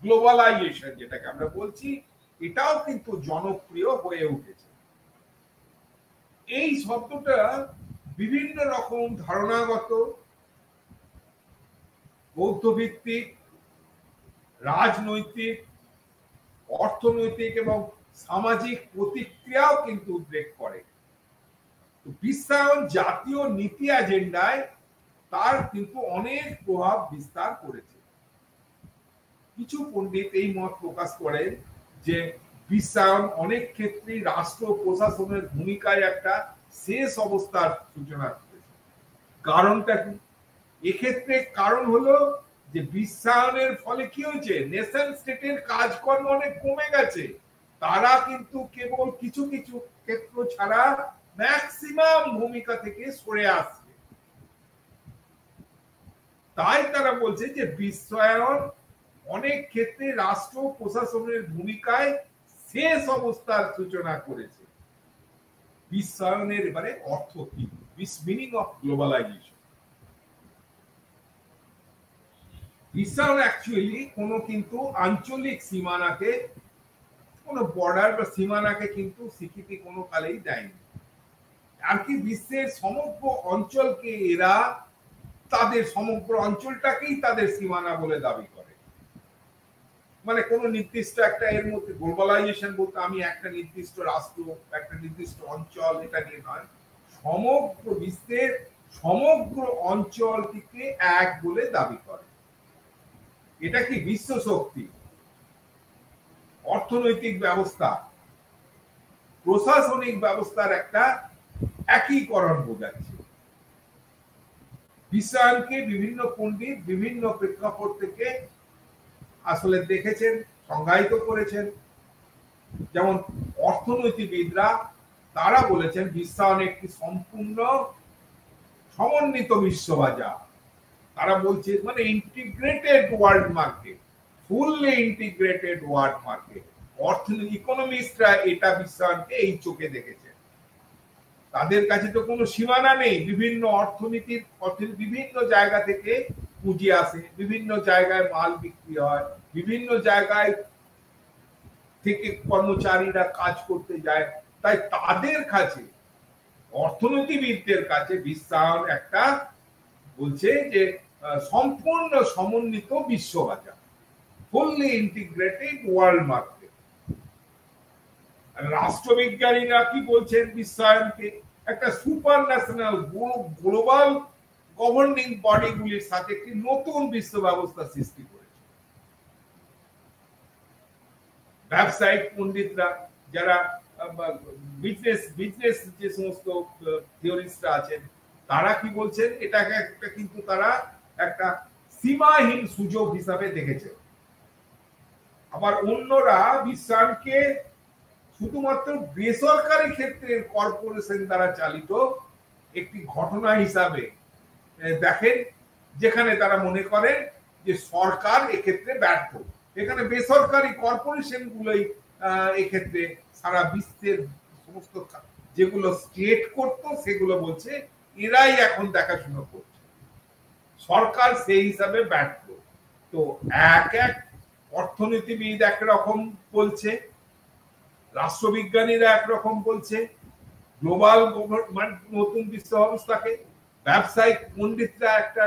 Speaker 1: গ্লোবালাইজেশন যেটাকে আমরা বলছি, এটাও কিন্তু জনপ্রিয় হয়ে উঠেছে। এই শব্দটা বিভিন্ন রকম ধারণাগত, বৌদ্ধভিত্তিক, রাজনৈতিক, অর্থনৈতিক এবং সামাজিক প্রতিক্রিয়াও কিন্তু উদ্রেক করে। বিশ্বায়ন জাতীয় নীতি এজেন্ডায় তার কিন্তু অনেক প্রভাব বিস্তার করেছে। কিছু পণ্ডিত এই মত প্রকাশ করেন যে বিশ্বায়ন অনেক ক্ষেত্রেই রাষ্ট্র প্রশাসনের ভূমিকায় একটা শেষ অবস্থার সূচনা করেছে। কারণটা কি? এক্ষেত্রে কারণ হলো যে বিশ্বায়নের ফলে কি হয়েছে, নেশন স্টেটের কাজকর্ম অনেক কমে গেছে। তারা কিন্তু কেবল কিছু কিছু ক্ষেত্র ছাড়া ম্যাক্সিমাম ভূমিকা থেকে সরে আসছে। তাই তারা বলছে যে বিশ্বায়ন অনেক ক্ষেত্রে রাষ্ট্র প্রশাসনের ভূমিকায় শেষ অবস্থার সূচনা করেছে। বিশ্বায়নের এবারে অর্থ কি, মিনিং অফ গ্লোবালাইজেশন। বিশ্বায়ন অ্যাকচুয়ালি কোনো কিন্তু আঞ্চলিক সীমানাকে, কোনো বর্ডার বা সীমানাকে কিন্তু স্বীকৃতি কোনো কালেই দেয়নি। আর কি বিশ্বের সমগ্র অঞ্চলকে এরা তাদের সমগ্র অঞ্চলটাকেই তাদের সীমানা বলে দাবি করে। মানে কোনো নির্দিষ্ট একটা, এর মধ্যে গ্লোবালাইজেশন বলতে আমি একটা নির্দিষ্ট রাষ্ট্র, একটা নির্দিষ্ট অঞ্চল, এটা নিয়ে নয়, সমগ্র বিশ্বের সমগ্র অঞ্চলটিকে এক বলে দাবি করে। এটা কি বিশ্ব শক্তি, অর্থনৈতিক ব্যবস্থা, প্রশাসনিক ব্যবস্থার একটা একীকরণ বোঝাচ্ছে। বিশ্বায়নকে বিভিন্ন পণ্ডিত বিভিন্ন প্রেক্ষাপট থেকে আসলে দেখেছেন, সংজ্ঞায়িত করেছেন। যেমন অর্থনীতিবিদরা তারা বলেছেন বিশ্বায়ন একটি সম্পূর্ণ সমন্বিত বিশ্ববাজার। তারা বলছে মানে integrated world market, fully integrated world market, অর্থনীতি ইকোনমিস্টরা এটা বিশ্বায়নকে এই চোখে দেখেছে। তাদের কাছে তো কোনো সীমানা নেই, বিভিন্ন অর্থনীতির বিভিন্ন জায়গা থেকে পুঁজি আসে, বিভিন্ন জায়গায় মাল বিক্রি হয়, বিভিন্ন জায়গায় থেকে কর্মচারীরা কাজ করতে যায়। তাই তাদের কাছে, অর্থনীতিবিদদের কাছে বিশ্বায়ন একটা বলছে যে সম্পূর্ণ সমন্বিত বিশ্ববাজার, ফুললি ইন্টিগ্রেটেড ওয়ার্ল্ড মার্কেট। রাষ্ট্রবিজ্ঞানীরা কি বলছেন বিশ্বায়নকে? একটা সুপার ন্যাশনাল গ্লোবাল গভর্নিং বডিগুলির সাথে একটি নতুন বিশ্ব ব্যবস্থা সৃষ্টি করেছে। ব্যবসায়িক পণ্ডিতরা, যারা বিজনেস যে সমস্ত থিওরিস্টরা আছেন, তারা কি বলছেন? এটাকে একটা কিন্তু তারা একটা সীমাহীন সুযোগ হিসাবে দেখেছে। আবার অন্যরা বিশ্বায়নকে শুধুমাত্র বেসরকারি ক্ষেত্রের কর্পোরেশন দ্বারা চালিত একটি ঘটনা হিসাবে দেখেন, যেখানে তারা মনে করেন যে সরকার এক্ষেত্রে ব্যর্থ, এখানে বেসরকারি কর্পোরেশন গুলোই এক্ষেত্রে সারা বিশ্বের সমস্ত যেগুলো স্টেট করতো সেগুলো বলছে এরাই এখন দেখাশোনা করছে, সরকার সেই হিসাবে ব্যর্থ। তো এক অর্থনীতিবিদ একরকম বলছে, রাষ্ট্রবিজ্ঞানীরা একরকম বলছে গ্লোবাল গভর্নমেন্ট নতুন বিশ্ব ব্যবস্থাকে, ব্যবসায়িক পণ্ডিতরা একটা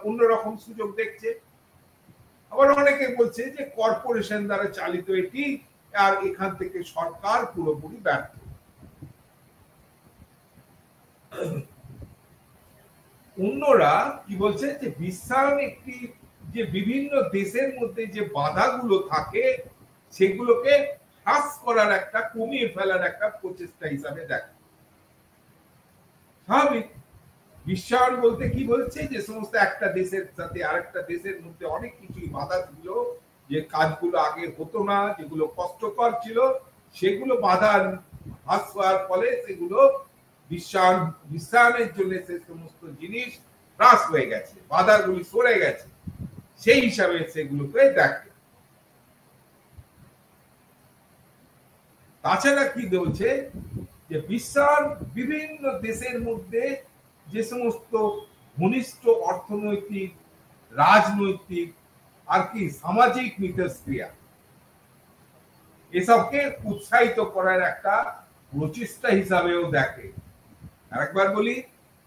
Speaker 1: অন্যরকম সুযোগ দেখছে, আবার অনেকে বলছে যে কর্পোরেশন দ্বারা চালিত এটি, আর এখান থেকে সরকার পুরোপুরি ব্যর্থ। অন্যরা কি বলছে যে বিশ্বায়ন একটি যে বিভিন্ন দেশের মধ্যে যে বাধাগুলো থাকে সেগুলোকে হ্রাস করার একটা, কমিয়ে ফেলার একটা প্রচেষ্টা হিসাবে দেখে। স্বাভাবিক, বিশ্বায়ন বলতে কি বলছে? যে সমস্ত একটা দেশের সাথে আরেকটা দেশের মধ্যে অনেক কিছুই বাধা ছিল, যে কাজগুলো আগে হতো না, যেগুলো কষ্টকর ছিল, সেগুলো বাধা হ্রাস হওয়ার ফলে সেগুলো বিশ্বায়নের জন্য সে সমস্ত জিনিস হ্রাস হয়ে গেছে, বাধাগুলি সরে গেছে, সেই হিসাবে সেগুলোকে দেখে। তাছাড়া কি বলছে? যে বিশ্বায়ন বিভিন্ন দেশের মধ্যে যে সমস্ত ঘনিষ্ঠ অর্থনৈতিক, রাজনৈতিক আর কি সামাজিক মিথস্ক্রিয়া, এসবকে উৎসাহিত করার একটা প্রচেষ্টা হিসাবেও দেখে। আরেকবার বলি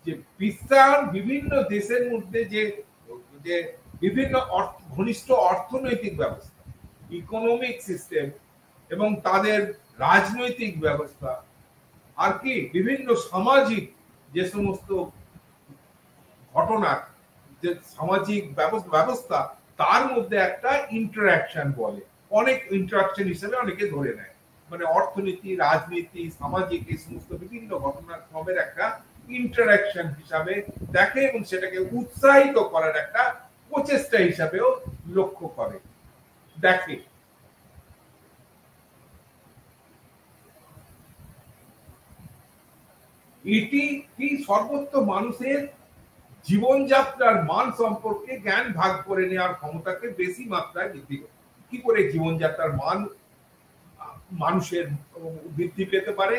Speaker 1: যে বিশ্বায়ন বিভিন্ন দেশের মধ্যে যে বিভিন্ন ঘনিষ্ঠ অর্থনৈতিক ব্যবস্থা, ইকোনমিক সিস্টেম এবং তাদের রাজনৈতিক ব্যবস্থা আর কি বিভিন্ন সামাজিক যে সমস্ত ঘটনা, যে সামাজিক ব্যবস্থা, তার মধ্যে একটা ইন্টারাকশন বলে, অনেক ইন্টারাকশন হিসেবে অনেকে ধরে নেয়, মানে অর্থনীতি, রাজনীতি, সামাজিক এই সমস্ত বিভিন্ন ঘটনাক্রমের একটা ইন্টারাকশন হিসাবে দেখে এবং সেটাকে উৎসাহিত করার একটা প্রচেষ্টা হিসাবেও লক্ষ্য করে, দেখে। এটি কি সর্বত্র মানুষের জীবনযাত্রার মান সম্পর্কে জ্ঞান ভাগ করে নেওয়ার ক্ষমতাকে বেশি মাত্রায় বৃদ্ধি করে। কি করে জীবনযাত্রার মান মানুষের বৃদ্ধি পেতে পারে?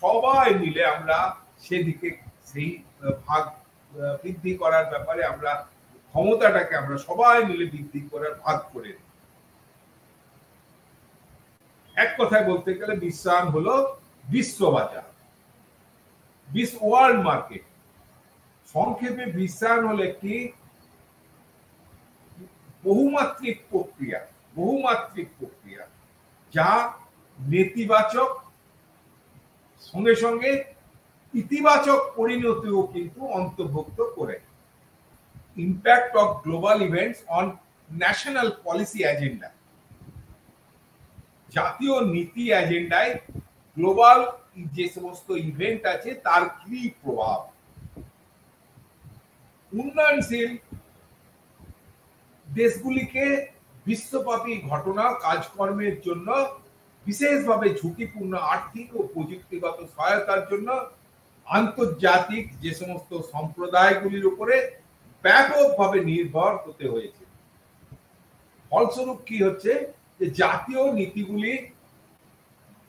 Speaker 1: সবাই মিলে আমরা সেদিকে সেই ভাগ বৃদ্ধি করার ব্যাপারে আমরা ক্ষমতাটাকে আমরা সবাই মিলে বৃদ্ধি করার ভাগ করে নিই। এক কথায় বলতে গেলে বিশ্বায়ন হলো বিশ্ববাজার, ওয়ার্ল্ড মার্কেট। সংক্ষেপে বিশ্বায়ন হলো একটি বহুমাত্রিক প্রক্রিয়া যা নেতিবাচক সঙ্গে সঙ্গে ইতিবাচক পরিণতিও কিন্তু অন্তর্ভুক্ত করে। Impact of global events on national policy agenda, জাতীয় নীতি এজেন্ডায় গ্লোবাল যে সমস্ত ইভেন্ট আছে তার কি প্রভাব। উন্নয়নশীল দেশগুলিকে বিশ্বব্যাপী ঘটনা কাজকর্মের জন্য বিশেষভাবে ঝুঁকিপূর্ণ আর্থিক ও প্রযুক্তিগত সহায়তার জন্য আন্তর্জাতিক যে সমস্ত সম্প্রদায়গুলির উপরে ব্যাপকভাবে নির্ভর হতে হয়েছে। ফলস্বরূপ কি হচ্ছে? যে জাতীয় নীতিগুলি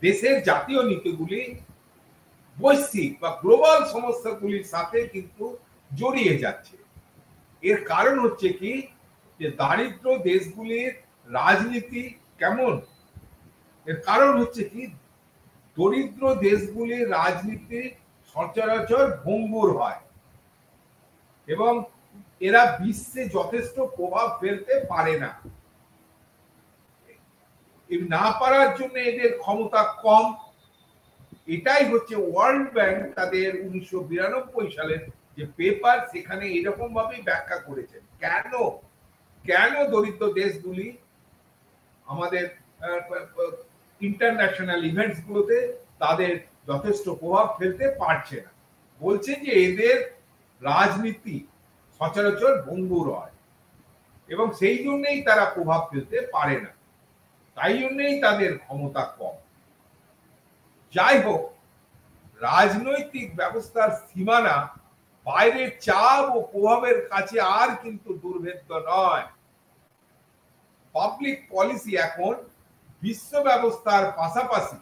Speaker 1: দেশের জাতীয় নীতিগুলি বৈশ্বিক বা গ্লোবাল সমস্যাগুলির সাথে কিন্তু জড়িয়ে যাচ্ছে। এর কারণ হচ্ছে কি, যে দারিদ্র দেশগুলির রাজনীতি কেমন? এর কারণ হচ্ছে কি, দরিদ্র দেশগুলির রাজনীতি সচরাচর ভঙ্গুর হয় এবং এরা বিশ্বে যথেষ্ট প্রভাব ফেলতে পারে না। না পারার জন্য এদের ক্ষমতা কম। এটাই হচ্ছে ওয়ার্ল্ড ব্যাংক তাদের 1992 সালের যে পেপার, সেখানে এরকম ভাবেই ব্যাখ্যা করেছেন কেন কেন দরিদ্র দেশগুলি আমাদের ইন্টারন্যাশনাল ইভেন্টস গুলোতে তাদের যথেষ্ট প্রভাব ফেলতে পারছে না। বলছে যে এদের রাজনীতি সচরাচর ভঙ্গুর হয় এবং সেই জন্যই তারা প্রভাব ফেলতে পারে না, তাই জন্যই তাদের ক্ষমতা কম। যাই হোক, রাজনৈতিক ব্যবস্থার সীমানা বাইরের চাপ ও প্রভাবের কাছে আর কিন্তু দুর্ভেদ্য নয়। পাবলিক পলিসি এখন বিশ্ব ব্যবস্থার পাশাপাশি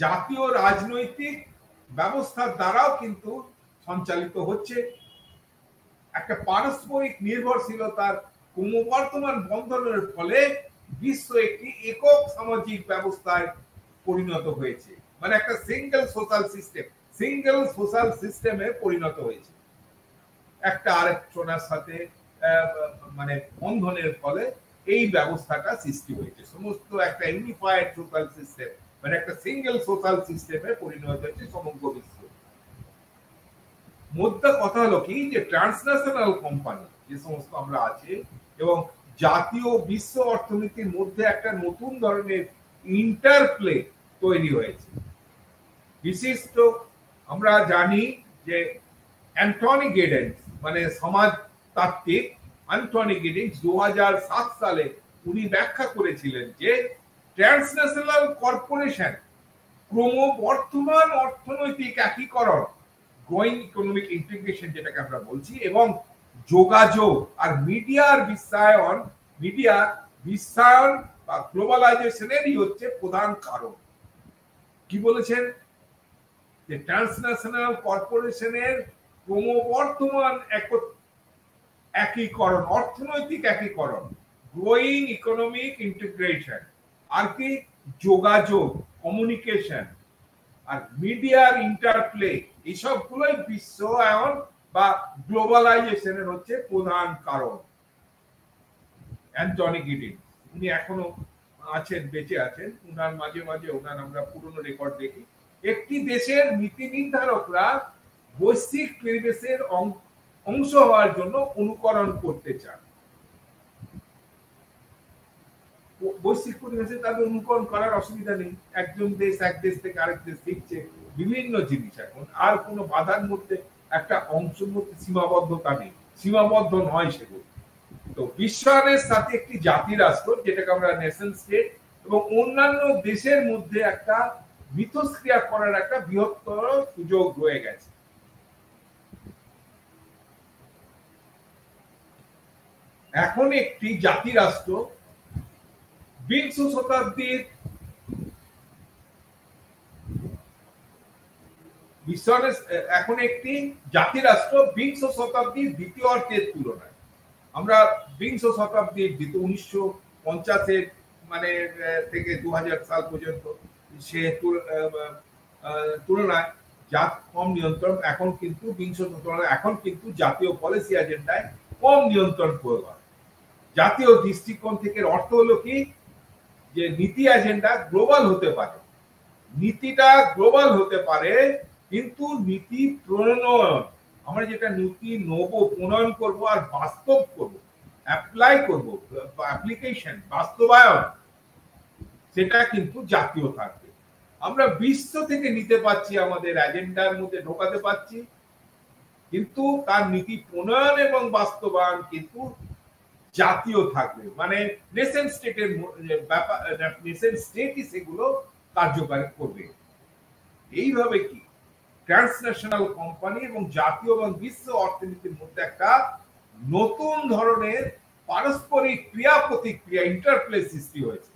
Speaker 1: জাতীয় রাজনৈতিক ব্যবস্থার দ্বারাও কিন্তু সঞ্চালিত হচ্ছে। একটা পারস্পরিক নির্ভরশীলতার ক্রমবর্ধমান বন্ধনের ফলে বিশ্ব একটি একক সামাজিক ব্যবস্থায় পরিণত হয়েছে, মানে একটা সিঙ্গেল সোশ্যাল সিস্টেমে পরিণত হয়েছে। একটা আরেকজনের সাথে মানে বন্ধনের ফলে এই ব্যবস্থাটা সৃষ্টি হয়েছে। সমস্ত একটা ইউনিফাইড সোশ্যাল সিস্টেম, মানে একটা সিঙ্গেল সোশ্যাল সিস্টেমে পরিণত হয়েছে সমগ্র বিশ্ব। মোদ্দা কথা হলো কি, যে ট্রান্সন্যাশনাল কোম্পানি যে সমস্ত আমরা আছে এবং জাতীয় বিশ্ব অর্থনীতির মধ্যে একটা নতুন ধরনের ইন্টারপ্লে তৈরি হয়েছে। বিশিষ্ট আমরা জানি যে অ্যান্টনি গিডেন্স, মানে সমাজতাত্ত্বিক অ্যান্টনি গিডেন্স 2007 সালে উনি ব্যাখ্যা করেছিলেন যে ট্রান্সন্যাশনাল কর্পোরেশন ক্রমবর্ধমান অর্থনৈতিক একীকরণ, গ্রোয়িং ইকোনমিক ইন্টিগ্রেশন যেটাকে আমরা বলছি, এবং যোগাযোগ আর মিডিয়ার বিশ্বায়ন বা গ্লোবালাইজেশনেরই হচ্ছে প্রধান কারণ। কি বলেছেন? যে ট্রান্সন্যাশনাল কর্পোরেশনের ক্রমবর্ধমান একীকরণ, অর্থনৈতিক একীকরণ, গ্রোয়িং ইকোনমিক ইন্টিগ্রেশন, আর কি যোগাযোগ, কমিউনিকেশন, আর মিডিয়ার ইন্টারপ্লে, এইসবগুলোই বিশ্বায়ন বা গ্লোবালাইজেশনের হচ্ছে প্রধান কারণ। অ্যান্টনি গিডেন্স, উনি এখনো আছেন, বেঁচে আছেন। উনার মাঝে মাঝে ওনার আমরা পুরনো রেকর্ড দেখি। একটি দেশের নীতি নির্ধারকরা বৈশ্বিক পরিবেশের অংশ হওয়ার জন্য অনুকরণ করতে চান। বৈশ্বিক পরিবেশে তাদের অনুকরণ করার অসুবিধা নেই। একজন দেশ এক দেশ থেকে আরেক দেশ শিখছে বিভিন্ন জিনিস, এখন আর কোনো বাধার মধ্যে একটা অংশের মধ্যে সীমাবদ্ধতা নেই, সীমাবদ্ধ নয় সেগুলো। তো বিশ্বায়নের সাথে একটি জাতি রাষ্ট্র, যেটাকে আমরা নেশন স্টেট, এবং অন্যান্য দেশের মধ্যে একটা মিথস্ক্রিয়া করার একটা বৃহত্তর সুযোগ রয়ে গেছে। এখন একটি জাতি রাষ্ট্র বিংশ শতাব্দীর এখন একটি জাতি রাষ্ট্র বিংশ শতাব্দীর দ্বিতীয় অর্ধের তুলনায়, আমরা বিংশ শতাব্দীর 1950-এর মানে থেকে 2000 সাল পর্যন্ত সে তুলনায় জাত কম নিয়ন্ত্রণ, এখন কিন্তু বিংশ শতাব্দী এখন কিন্তু জাতীয় পলিসি এজেন্ডায় কম নিয়ন্ত্রণ প্রয়োগ হয়। জাতীয় দৃষ্টিকোণ থেকে অর্থ হলো কি, যে নীতি এজেন্ডা গ্লোবাল হতে পারে, নীতিটা গ্লোবাল হতে পারে, কিন্তু নীতি প্রণয়ন, আমরা যেটা নীতি নেব, প্রণয়ন করব আর বাস্তব করব, অ্যাপ্লাই করব, অ্যাপ্লিকেশন, বাস্তবায়ন, সেটা কিন্তু জাতীয় থাকবে। আমরা বিশ্ব থেকে নিতে পাচ্ছি, আমাদের এজেন্ডার মধ্যে ঢোকাতে পাচ্ছি, কিন্তু তার নীতি প্রণয়ন এবং বাস্তবায়ন কিন্তু জাতীয় থাকবে। মানে নেশন স্টেটের ব্যাপার, নেশন স্টেটই সেগুলো কার্যকরী করবে। এইভাবে কি ট্রান্সন্যাশনাল কোম্পানি এবং জাতীয় এবং বিশ্ব অর্থনীতির মধ্যে একটা নতুন ধরনের পারস্পরিক ক্রিয়া প্রতিক্রিয়া ইন্টারপ্লে সৃষ্টি হয়েছে।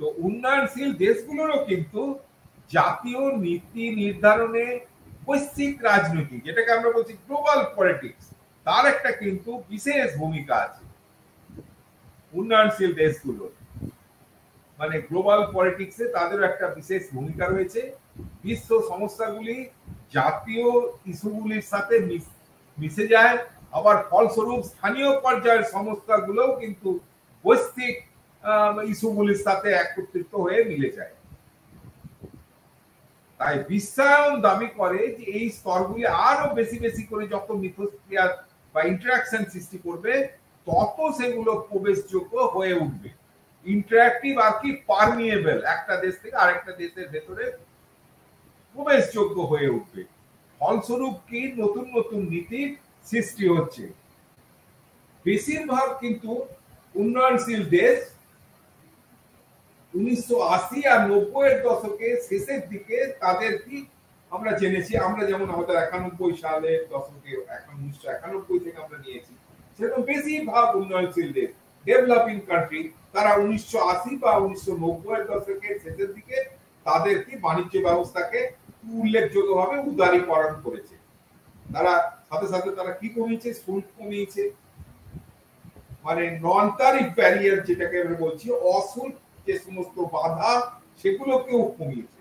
Speaker 1: তো উন্নয়নশীল দেশগুলোরও কিন্তু জাতীয় নীতি নির্ধারণে বৈশ্বিক রাজনীতি, যেটাকে আমরা বলছি গ্লোবাল পলিটিক্স, তার একটা কিন্তু বিশেষ ভূমিকা আছে। উন্নয়নশীল দেশগুলো মানে গ্লোবাল পলিটিক্সে তাদেরও একটা বিশেষ ভূমিকা রয়েছে। বিশ্ব সমস্যাগুলি জাতীয় ইস্যুগুলির সাথে মিশে যায়, আবার ফলস্বরূপ স্থানীয় পর্যায়ের সমস্যাগুলোও কিন্তু বৈশ্বিক ইস্যুগুলির সাথে একত্রিত হয়ে মিলে যায়। তাই বিশ্বায়ন দাবি করে যে এই স্তরগুলি আরো বেশি বেশি করে যত মিথস্ক্রিয়া বা ইন্টারাকশন সৃষ্টি করবে, তত সেগুলো প্রবেশযোগ্য হয়ে উঠবে, ইন্টারাক্টিভ আর কি পারমিয়েবল, একটা দেশ থেকে আরেকটা দেশের ভেতরে প্রবেশযোগ্য হয়ে উঠবে। ফলস্বরূপ কি নতুন নতুন নীতির সৃষ্টি হচ্ছে। বেশিরভাগ কিন্তু উন্নয়নশীল দেশ 1980 আর 90 এর দশকে শেষের দিকে তাদের কি আমরা জেনেছি, আমরা যেমন আমাদের 91 সালের দশকে 1991 থেকে আমরা নিয়েছি, সেরকম বেশিরভাগ উন্নয়নশীল দেশ ডেভেলপিং কান্ট্রি তারা 1980 বা 1990 এর দশকের শেষের দিকে তাদের কি বাণিজ্য ব্যবস্থাকে উল্লেখযোগ্যভাবে উদারীকরণ করেছে। তারা সাথে সাথে তারা কি কমিয়েছে, শুল্ক কমিয়েছে, মানে নন ট্যারিফ ব্যারিয়ার যেটাকে আমরা বলছি, অশুল্ক যে সমস্ত বাধা সেগুলোকেও কমিয়েছে।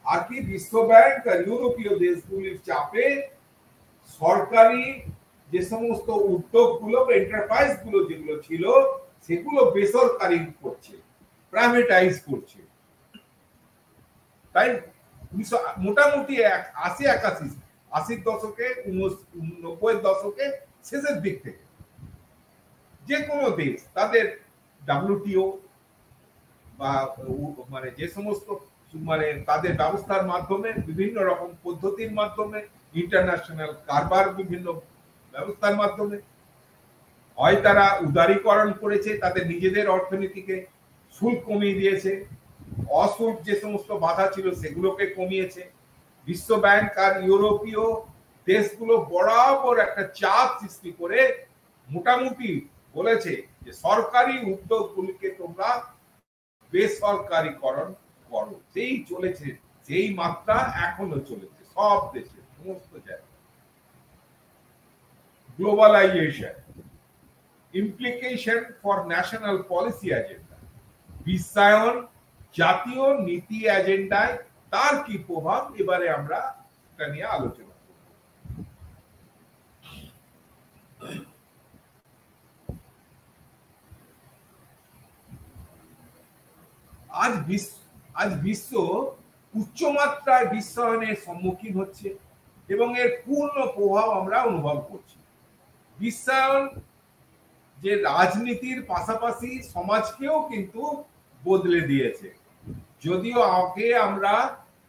Speaker 1: আর কি বিশ্ব ব্যাংক আর ইউরোপীয় দেশগুলির চাপে সরকারি যে সমস্ত উদ্যোগগুলো বা এন্টারপ্রাইজ গুলো যেগুলো ছিল সেগুলো বেসরকারি করছে, প্রাইভেটাইজ করছে। তাই মোটামুটি 80-81 দশকে 90 দশকে শেষের দিক থেকে যে কোনো দেশ তাদের WTO বা মানে যে সমস্ত মানে তাদের ব্যবস্থার মাধ্যমে, বিভিন্ন রকম পদ্ধতির মাধ্যমে, ইন্টারন্যাশনাল কারবার বিভিন্ন ব্যবস্থার মাধ্যমে হয় তারা উদারীকরণ করেছে, তাদের নিজেদের অর্থনীতিকে শুল্ক কমিয়ে দিয়েছে, অশুল্ক যে সমস্ত বাধা ছিল সেগুলোকে কমিয়েছে। বিশ্ব ব্যাংক আর ইউরোপীয় দেশগুলো বরাবর একটা চাপ সৃষ্টি করে মোটামুটি বলেছে যে সরকারি উদ্যোগগুলিকে তোমরা বেসরকারীকরণ করো। সেই চলেছে, সেই মাত্রা এখনো চলেছে সব দেশে, সমস্ত জায়গায়। Globalization implication for national policy agenda, বিশ্বায়ন জাতীয় নীতি এজেন্ডায় তার কি প্রভাব, এবারে আমরা এটা নিয়ে আলোচনা করব। আজ বিশ্ব উচ্চমাত্রায় বিশ্বায়নের সম্মুখীন হচ্ছে এবং এর পূর্ণ প্রভাব আমরা অনুভব করছি। বিশ্বায়ন যে রাজনীতির পাশাপাশি সমাজকেও কিন্তু বদলে দিয়েছে। যদিও আগে আমরা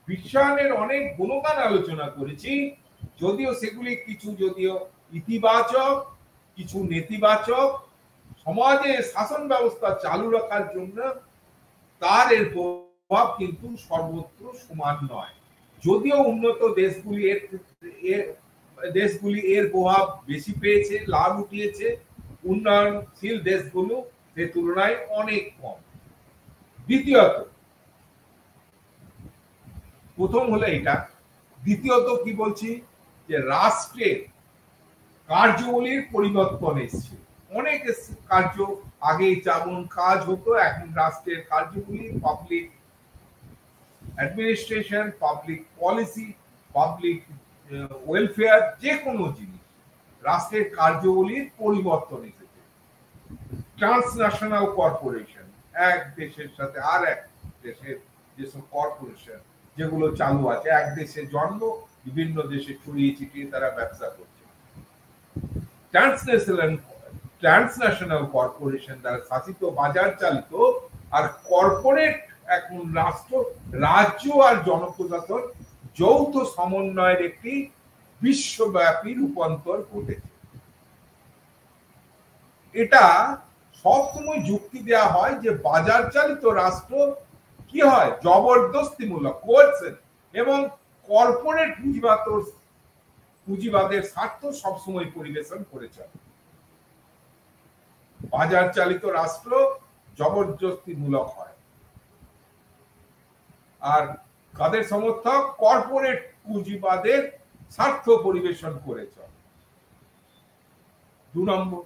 Speaker 1: বিশ্বায়নের অনেক গুণগান আলোচনা করেছি, যদিও সেগুলি কিছু যদিও ইতিবাচক, কিছু নেতিবাচক, সমাজে শাসন ব্যবস্থা চালু রাখার জন্য তার এর প্রভাব কিন্তু সর্বত্র সমান নয়। যদিও উন্নত দেশগুলি এর প্রভাব বেশি পেয়েছে, লাভ উঠিয়েছে, উন্নয়নশীল দেশগুলো সে তুলনায় অনেক কম। দ্বিতীয়ত, প্রথম হলো এটা, দ্বিতীয়ত কি বলছি যে রাষ্ট্রের কার্যবলীর পরিবর্তন এসছে। অনেক কার্য আগে যেমন কাজ হতো, এখন রাষ্ট্রের কার্যগুলি public administration, public policy, public welfare, যে কোনো জিনিস রাষ্ট্রের কার্যবলীর পরিবর্তন এসেছে। ট্রান্সন্যাশনাল কর্পোরেশন, এক দেশের সাথে আর এক দেশের যেসব কর্পোরেশন যেগুলো চালু আছে, এক দেশে জন্ম, বিভিন্ন দেশে ছড়িয়ে ছিটিয়ে তারা ব্যবসা করছে। ট্রান্সন্যাশনাল কর্পোরেশন দ্বারা শাসিত, বাজার চালিত, আর কর্পোরেট এখন রাজ্য আর জনপ্রশাসন যৌথ সমন্বয়ের একটি বিশ্বব্যাপী রূপান্তর ঘটেছে। এটা সবসময় যুক্তি দেয়া হয় যে বাজার চালিত রাষ্ট্র কি হয়, জবরদস্তিমূলক কোয়েরশন এবং কর্পোরেট পুঁজিবাদের স্বার্থ সবসময় পরিবেশন করে চলে। বাজার চালিত রাষ্ট্র জবরদস্তিমূলক হয়, আর কাদের সমর্থক, কর্পোরেট পুঁজিবাদের স্বার্থ পরিবেশন করে চলে। 2 নম্বর।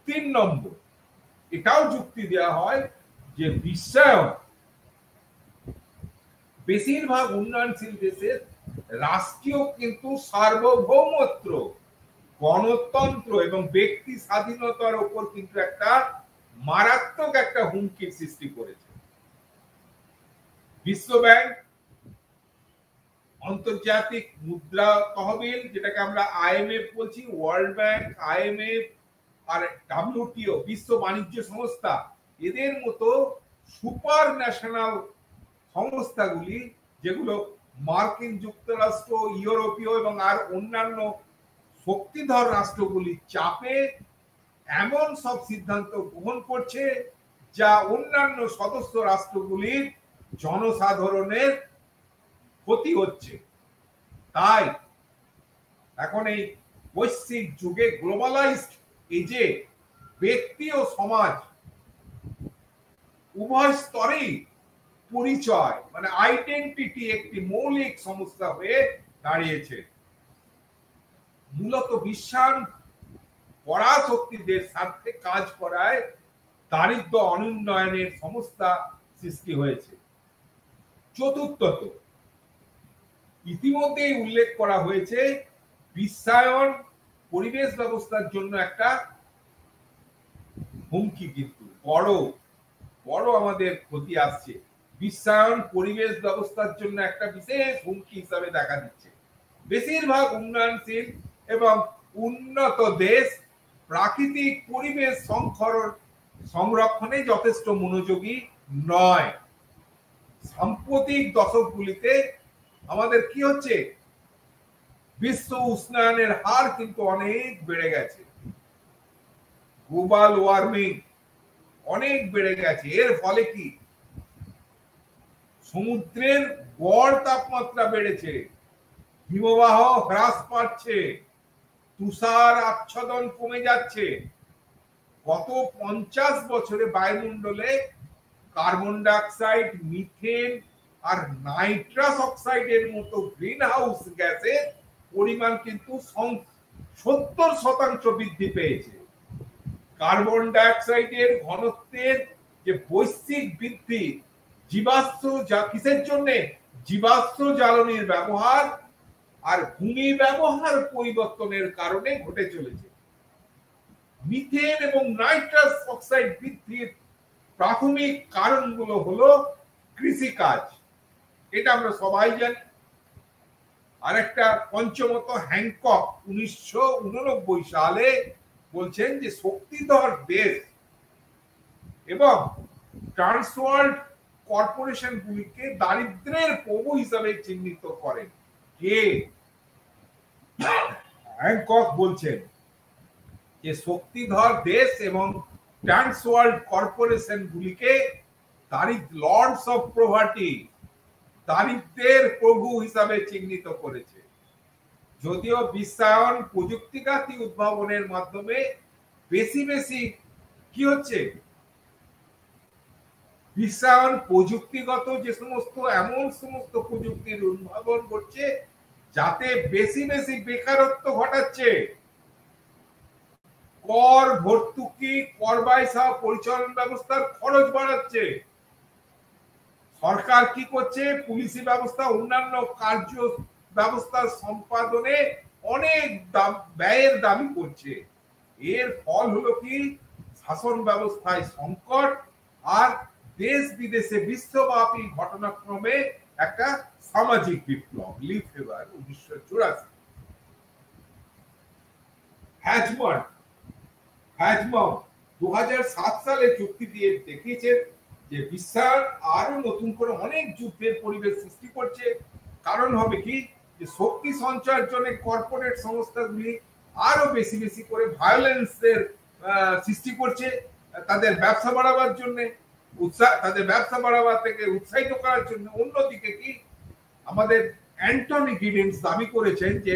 Speaker 1: 3 নম্বর, এটাও যুক্তি দেওয়া হয় যে বিশ্বায়ন বেশিরভাগ উন্নয়নশীল দেশের রাষ্ট্রীয় কিন্তু সার্বভৌমত্ব, গণতন্ত্র এবং ব্যক্তি স্বাধীনতার উপর কিন্তু একটা মারাত্মক একটা হুমকির সৃষ্টি করেছে। বিশ্ব ব্যাংক, আন্তর্জাতিক মুদ্রা তহবিল যেটাকে আমরা আইএমএফ বলছি, ওয়ার্ল্ড ব্যাংক, আইএমএফ আর ডব্লিউটিও বিশ্ব বাণিজ্য সংস্থা, এদের মতো সুপার ন্যাশনাল সংস্থাগুলি যেগুলো মার্কিন যুক্তরাষ্ট্র, ইউরোপীয় এবং আর অন্যান্য শক্তিধর রাষ্ট্রগুলির চাপে এমন সব সিদ্ধান্ত গ্রহণ করছে যা অন্যান্য সদস্য রাষ্ট্রগুলির জনসাধারণের ক্ষতি হচ্ছে। তাই এখন এই বৈশ্বিক যুগে গ্লোবালাইজড এজে ব্যক্তি ও সমাজ উভয় স্তরেই পরিচয় মানে আইডেন্টিটি একটি মৌলিক সমস্যা হয়ে দাঁড়িয়েছে। মূলত বিশ্বায়ন পরাশক্তিদের স্বার্থে কাজ করায় দারিদ্র অনুন্নয়নের সমস্যা সৃষ্টি হয়েছে। চতুর্থত, ইতিমধ্যেই উল্লেখ করা হয়েছে বিশ্বায়ন পরিবেশ ব্যবস্থার জন্য একটা হুমকি, কিন্তু বড় আমাদের ক্ষতি আসছে। বিশ্বায়ন পরিবেশ ব্যবস্থার জন্য একটা বিশেষ হুমকি হিসাবে দেখা দিচ্ছে। বেশিরভাগ উন্নয়নশীল এবং উন্নত দেশ প্রাকৃতিক পরিবেশ সংরক্ষণে যথেষ্ট মনোযোগী নয়। সাম্প্রতিক দশকগুলিতে আমাদের কি হচ্ছে, বিশ্ব উষ্ণায়নের হার কিন্তু অনেক বেড়ে গেছে, গ্লোবাল ওয়ার্মিং অনেক বেড়ে গেছে। এর ফলে কি, সমুদ্রের গড় তাপমাত্রা বেড়েছে, হিমবাহ হ্রাস পাচ্ছে, তুষার আচ্ছাদন কমে যাচ্ছে। গত 50 বছরে বায়ুমণ্ডলে কার্বন ডাইঅক্সাইড, মিথেন আর নাইট্রাস অক্সাইডের মতো গ্রিন হাউস গ্যাসের পরিমাণ কিন্তু 70% বৃদ্ধি পেয়েছে। কার্বন ডাইঅক্সাইডের ঘনত্বের যে বৈশ্বিক বৃদ্ধি কিসের জন্য, জীবাশ্ম জ্বালানির ব্যবহার আর ভূমি ব্যবহার পরিবর্তনের কারণে ঘটে চলেছে। মিথেন এবং নাইট্রাস অক্সাইড বৃদ্ধির প্রাথমিক কারণগুলো হলো কৃষিকাজ, এটা আমরা সবাই জানি। আরেকটা পঞ্চমত, হ্যাংকক 1989 সালে বলছেন যে শক্তিধর দেশ এবং ট্রান্সওয়ার্ল্ড কর্পোরেশন গুলিকে দারিদ্র্যের প্রভু হিসাবে চিহ্নিত করেন। কে? হ্যাংকক বলছেন যে শক্তিধর দেশ এবং ট্রান্সওয়ার্ল্ড কর্পোরেশন গুলিকে লর্ডস অফ প্রভার্টি, দারিদ্র্যের প্রভু হিসাবে চিহ্নিত করেছে। যদিও বিশ্বায়ন প্রযুক্তিগত উদ্ভাবনের মাধ্যমে বেশি কি হচ্ছে, বিশ্বায়ন প্রযুক্তিগত যে সমস্ত এমন সমস্ত প্রযুক্তির উদ্ভাবন করছে যাতে বেশি বেকারত্ব ঘটাচ্ছে, কর ভর্তুকি, কর বাইসা পরিচালন ব্যবস্থার খরচ বাড়াচ্ছে। সরকার কি করছে, পুলিশি ব্যবস্থা, অন্যান্য কার্য ব্যবস্থার সম্পাদনে অনেক ব্যয়ের দাবি করছে। এর ফল হলো কি, শাসন ব্যবস্থায় সংকট আর দেশ বিদেশে বিশ্বব্যাপী ঘটনাক্রমে একটা সামাজিক বিপ্লব। লি ফেভার 1984। হ্যাজমম 2007 সালে চুক্তি দিয়ে দেখিয়েছেন যে বিশ্বায়ন আরো নতুন করে অনেক যুদ্ধের পরিবেশ সৃষ্টি করছে। কারণ হবে কি, যে শক্তি সঞ্চয়ের জন্য কর্পোরেট সংস্থাগুলি আরো বেশি করে ভায়োলেন্সের সৃষ্টি করছে তাদের ব্যবসা বাড়াবার জন্য। উৎসাহ, তাদের ব্যবসা বাড়াবার থেকে উৎসাহিত করার জন্য। অন্যদিকে কি আমাদের অ্যান্টনি গিডেন্স দাবি করেছেন যে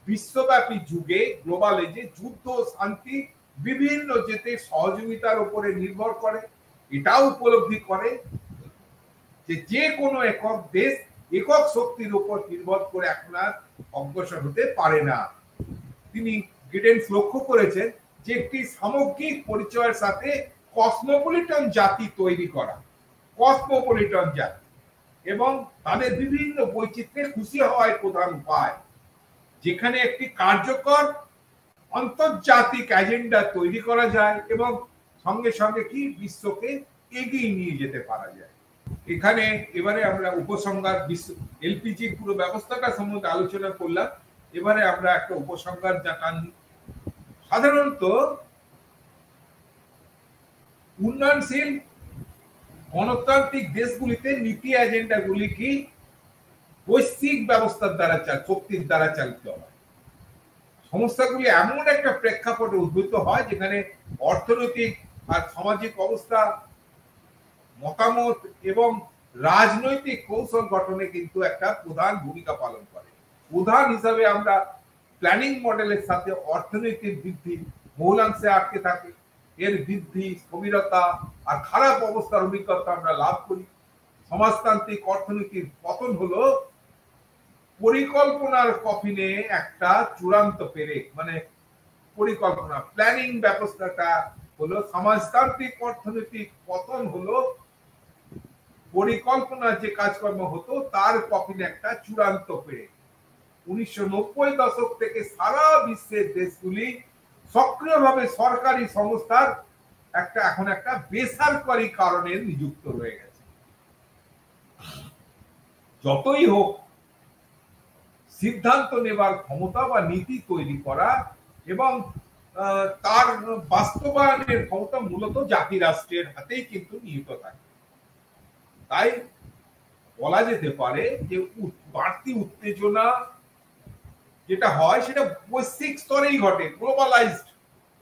Speaker 1: বিশ্বব্যাপী যুগে গ্লোবাল এজে যুদ্ধ শান্তি বিভিন্ন যেতে সহযোগিতার উপরে নির্ভর করে, এটাও উপলব্ধি করে যে যে কোনো একক দেশ একক শক্তির উপর নির্ভর করে এখন আর অগ্রসর হতে পারে না। তিনি গিডেন্স লক্ষ্য করেছেন যে একটি সামগ্রিক পরিচয়ের সাথে কসমোপলিটন জাতি তৈরি করা, কসমোপলিটন জাতি এবং তাদের বিভিন্ন বৈচিত্র্যে খুশি হওয়ার প্রধান উপায়, যেখানে একটি কার্যকর আন্তর্জাতিক এজেন্ডা তৈরি করা যায় এবং সঙ্গে সঙ্গে কি বিশ্বকে এগিয়ে নিয়ে যেতে পারা যায়। এখানে এবারে আমরা উপসংহার, বিশ্ব এলপিজির পুরো ব্যবস্থাটা সম্বন্ধে আলোচনা করলাম। এবারে আমরা একটা উপসংহার জানান। সাধারণত উন্নয়নশীল গণতান্ত্রিক দেশগুলিতে নীতি এজেন্ডা গুলি কি বৈশ্বিক ব্যবস্থার দ্বারা শক্তির দ্বারা চালিত হয়। সমস্যাগুলি এমন একটা প্রেক্ষাপটে উদ্ভূত হয় যেখানে অর্থনৈতিক আর সামাজিক অবস্থা, মতামত এবং রাজনৈতিক কৌশল গঠনে কিন্তু একটা প্রধান ভূমিকা পালন করে। উদাহরণ হিসাবে আমরা প্ল্যানিং মডেলের সাথে অর্থনৈতিক বৃদ্ধি বহুলাংশে আটকে থাকে, এর বৃদ্ধি, স্থবিরতা আর খারাপ অবস্থার অভিজ্ঞতা আমরা লাভ করি। সমাজতান্ত্রিক অর্থনীতির পতন হলো পরিকল্পনার কফিনে একটা চূড়ান্ত পেরেক, মানে পরিকল্পনা, প্ল্যানিং ব্যবস্থাটা হলো সমাজতান্ত্রিক অর্থনৈতিক পতন হলো পরিকল্পনা যে কাজকর্ম হতো তার কফিনে একটা চূড়ান্ত পেরেক। 1990 দশক থেকে সারা বিশ্বের দেশগুলি সক্রিয়ভাবে সরকারি সংস্থার এখন একটা বেসরকারি কারণে নিযুক্ত রয়ে গেছে। যতই হোক, সিদ্ধান্ত নেবার ক্ষমতা বা নীতি তৈরি করা এবং তার বাস্তবায়নের ক্ষমতা মূলত জাতি রাষ্ট্রের হাতেই কিন্তু নিহিত থাকে। তাই বলা যেতে পারে যে বাড়তি উত্তেজনা যেটা হয় সেটা বৈশ্বিক স্তরেই ঘটে, গ্লোবালাইজড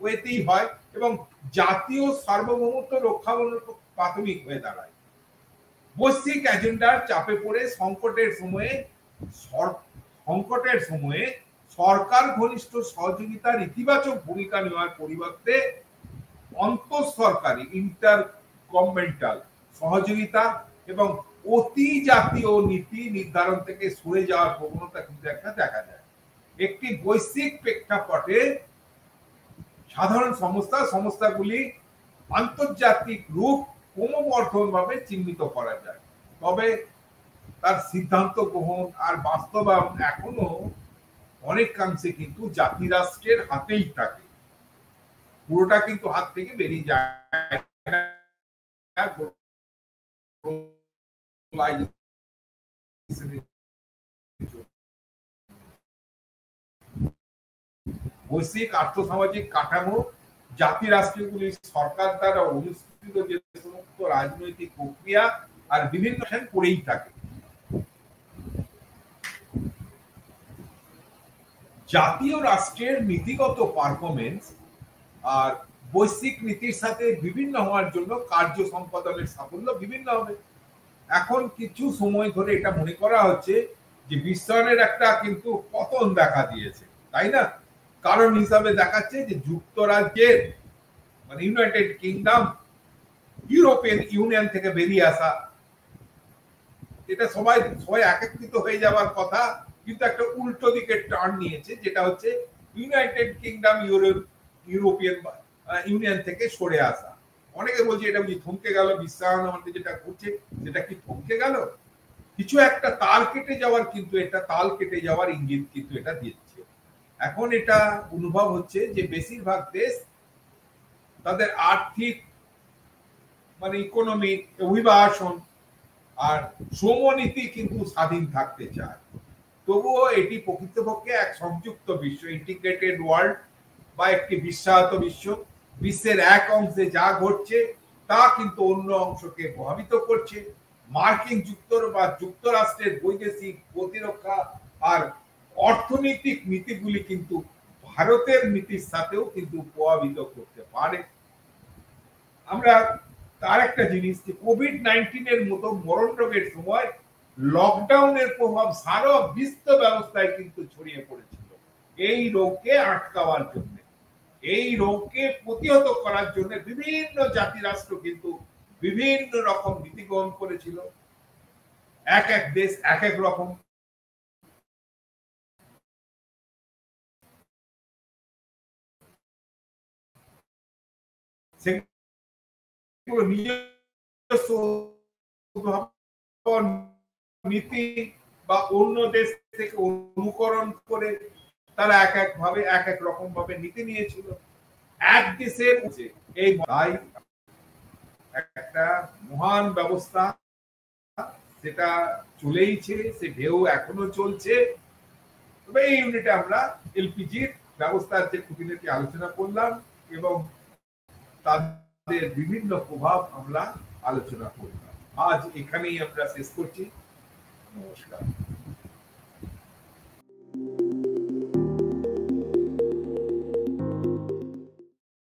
Speaker 1: ওয়েতেই হয় এবং জাতীয় সার্বভৌমত্ব রক্ষা প্রাথমিক হয়ে দাঁড়ায়। বৈশ্বিক এজেন্ডার চাপে পড়ে সংকটের সময়ে সরকার ঘনিষ্ঠ সহযোগিতার ইতিবাচক ভূমিকা নেওয়ার পরিবর্তে অন্তঃসরকারি ইন্টার গভর্নমেন্টাল সহযোগিতা এবং অতি জাতীয় নীতি নির্ধারণ থেকে সরে যাওয়ার প্রবণতা কিন্তু একটা দেখা যায়। একটি বৈশ্বিক প্রেক্ষাপটে সাধারণ সংস্থাগুলি আন্তর্জাতিক রূপ ক্রমবর্ধমান ভাবে চিহ্নিত করা যায়, তবে তার সিদ্ধান্ত গ্রহণ আর বাস্তবায়ন এখনো অনেকাংশে কিন্তু জাতি রাষ্ট্রের হাতেই থাকে, পুরোটা কিন্তু হাত থেকে বেরিয়ে যায়। বৈশ্বিক আর্থসামাজিক কাঠামো জাতি রাষ্ট্রগুলি সরকার দ্বারা অনুষ্ঠিত যে সমস্ত রাজনৈতিক প্রক্রিয়া আর বিভিন্ন করেই থাকে। জাতীয় রাষ্ট্রের নীতিগত পারফরমেন্স আর বৈশ্বিক নীতির সাথে বিভিন্ন হওয়ার জন্য কার্য সম্পাদনের সাফল্য বিভিন্ন হবে। এখন কিছু সময় ধরে এটা মনে করা হচ্ছে যে বিশ্বায়নের একটা কিন্তু পতন দেখা দিয়েছে, তাই না? কারণ হিসাবে দেখাচ্ছে যে যুক্তরাজ্যের মানে ইউনাইটেড কিংডম ইউরোপিয়ান ইউনিয়ন থেকে বেরিয়ে আসা, এটা সবাই একত্রিত হয়ে যাওয়ার কথা, কিন্তু একটা উল্টো দিকে টার্ন নিয়েছে, যেটা হচ্ছে ইউনাইটেড কিংডম ইউরোপিয়ান ইউনিয়ন থেকে সরে আসা। অনেকে বলছে এটা বুঝি থমকে গেল, বিশ্বায়ন আমাদের যেটা করছে সেটা কি থমকে গেল? কিছু একটা তাল কেটে যাওয়ার, কিন্তু এটা তাল কেটে যাওয়ার ইঙ্গিত কিন্তু এটা দিচ্ছে। এখন এটা অনুভব হচ্ছে যে বেশিরভাগ দেশ তাদের আর্থিক মানে ইকোনমিক অভিবাসন আর শ্রমনীতি কিন্তু স্বাধীন থাকতে চায়। তবুও এটি প্রকৃতপক্ষে এক সংযুক্ত বিশ্ব, ইন্টিগ্রেটেড ওয়ার্ল্ড বা একটি বিশ্বায়িত বিশ্ব। বিশ্বের এক অংশে যা ঘটছে তা কিন্তু অন্য অংশকে প্রভাবিত করছে। মার্কিন যুক্তরাষ্ট্রের বৈদেশিক প্রতিরক্ষা আর অর্থনৈতিক নীতিগুলি কিন্তু ভারতের নীতির সাথেও কিন্তু প্রভাবিত করতে পারে। আমরা তার একটা জিনিস যে কোভিড-19 এর মতো মরণ রোগের সময় লকডাউনের প্রভাব সারা বিশ্ব ব্যবস্থায় কিন্তু ছড়িয়ে পড়েছিল এই রোগকে আটকাবার জন্য। এই রোগকে প্রতিহত করার জন্য বিভিন্ন জাতি রাষ্ট্র কিন্তু বিভিন্ন রকম নীতি গ্রহণ করেছিল। এক এক দেশ এক এক রকম। নীতি বা অন্য দেশ থেকে অনুকরণ করে তারা এক এক ভাবে এক এক রকম ভাবে নীতি নিয়েছিল। এক দেশের এই একটা মহান ব্যবস্থা সেটা চলেইছে, সে ঢেউ এখনো চলছে। তবে এই ইউনিটে আমরা এলপিজির ব্যবস্থার যে খুঁটিনাটি আলোচনা করলাম এবং তাদের বিভিন্ন প্রভাব আমরা আলোচনা করলাম। আজ এখানেই আমরা শেষ করছি। নমস্কার।